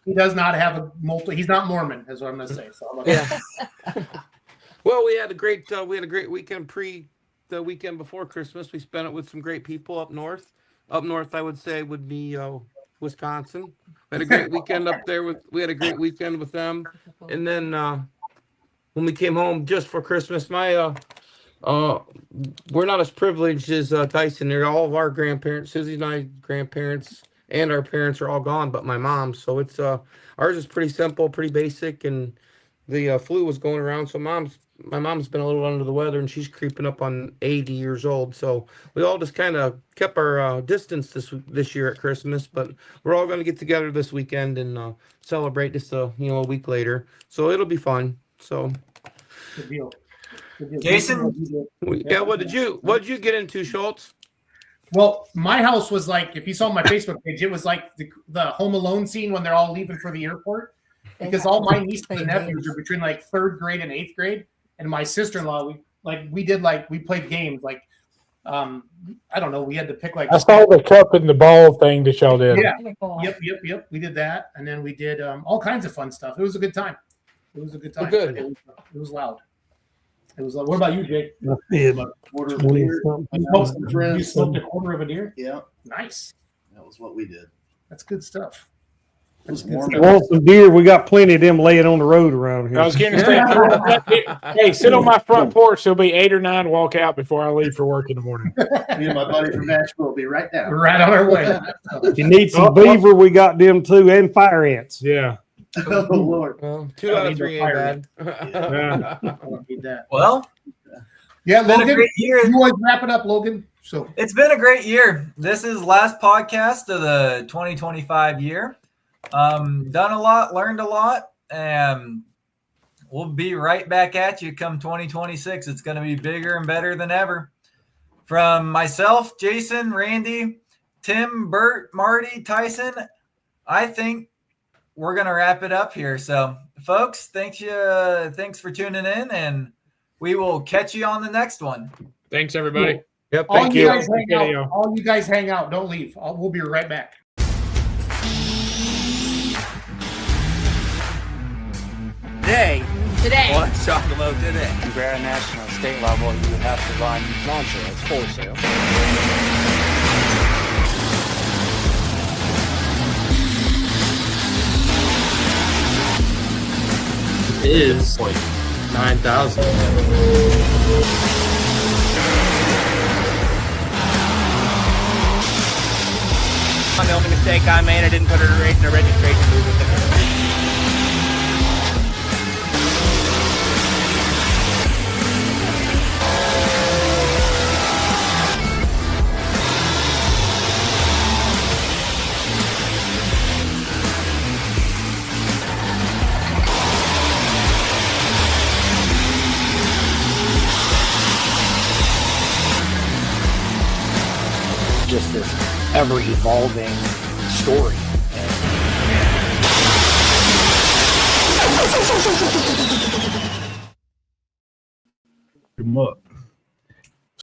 he does not have a he's not Mormon, is what I'm gonna say. So Yeah. Well, we had a great weekend the weekend before Christmas. We spent it with some great people up north. Up north, I would say, would be Wisconsin. We had a great weekend up there we had a great weekend with them. And then when we came home just for Christmas, we're not as privileged as Tyson. They're all of our grandparents, Susie and I grandparents, and our parents are all gone, but my mom. So it's ours is pretty simple, pretty basic, and the flu was going around. So my mom's been a little under the weather, and she's creeping up on 80 years old. So we all just kind of kept our distance this year at Christmas, but we're all going to get together this weekend and celebrate just a week later. So it'll be fun. So good deal. Jason, what did you get into, Schultz? Well, my house was like, if you saw my Facebook page, it was like the Home Alone scene when they're all leaving for the airport, because all my nieces and nephews are between like 3rd grade and 8th grade, and my sister-in-law, we played games like, I don't know, we had to pick like. I saw the cup and the ball thing that y'all did. Yeah. Yep. We did that, and then we did all kinds of fun stuff. It was a good time. Good. It was loud. What about you, Jake? Yeah, About a quarter of a deer. You smoked a quarter of a deer? Yeah, Nice. that was what we did. That's good stuff. It was warm. you want some deer? We got plenty of them laying on the road around here. I was going to say, hey, sit on my front porch. There'll be 8 or 9 walk out before I leave for work in the morning. Me and my buddy from Nashville will be right down. We're right on our way. If you need some beaver, we got them too, and fire ants. Yeah. Oh, Lord. Well, 2 out of 3 ain't bad. Yeah. I don't need that. well, Yeah, it's been a Logan, great year. you always wrap it up, Logan. So It's been a great year. This is last podcast of the 2025 year. Done a lot, learned a lot, and we'll be right back at you come 2026. It's going to be bigger and better than ever. From myself, Jason, Randy, Tim, Bert, Marty, Tyson, I think we're going to wrap it up here. So, folks, thanks for tuning in, and we will catch you on the next one. Thanks, everybody. Yep, all thank you you. guys hang Okay, out. All you guys hang out. Don't leave. We'll be right back. Today. Let's talk about today. Compare national state level, you have to run non-sales, wholesale. Is like 9,000. The only mistake I made, I didn't put her in a registration booth. Just this ever-evolving story. Good luck.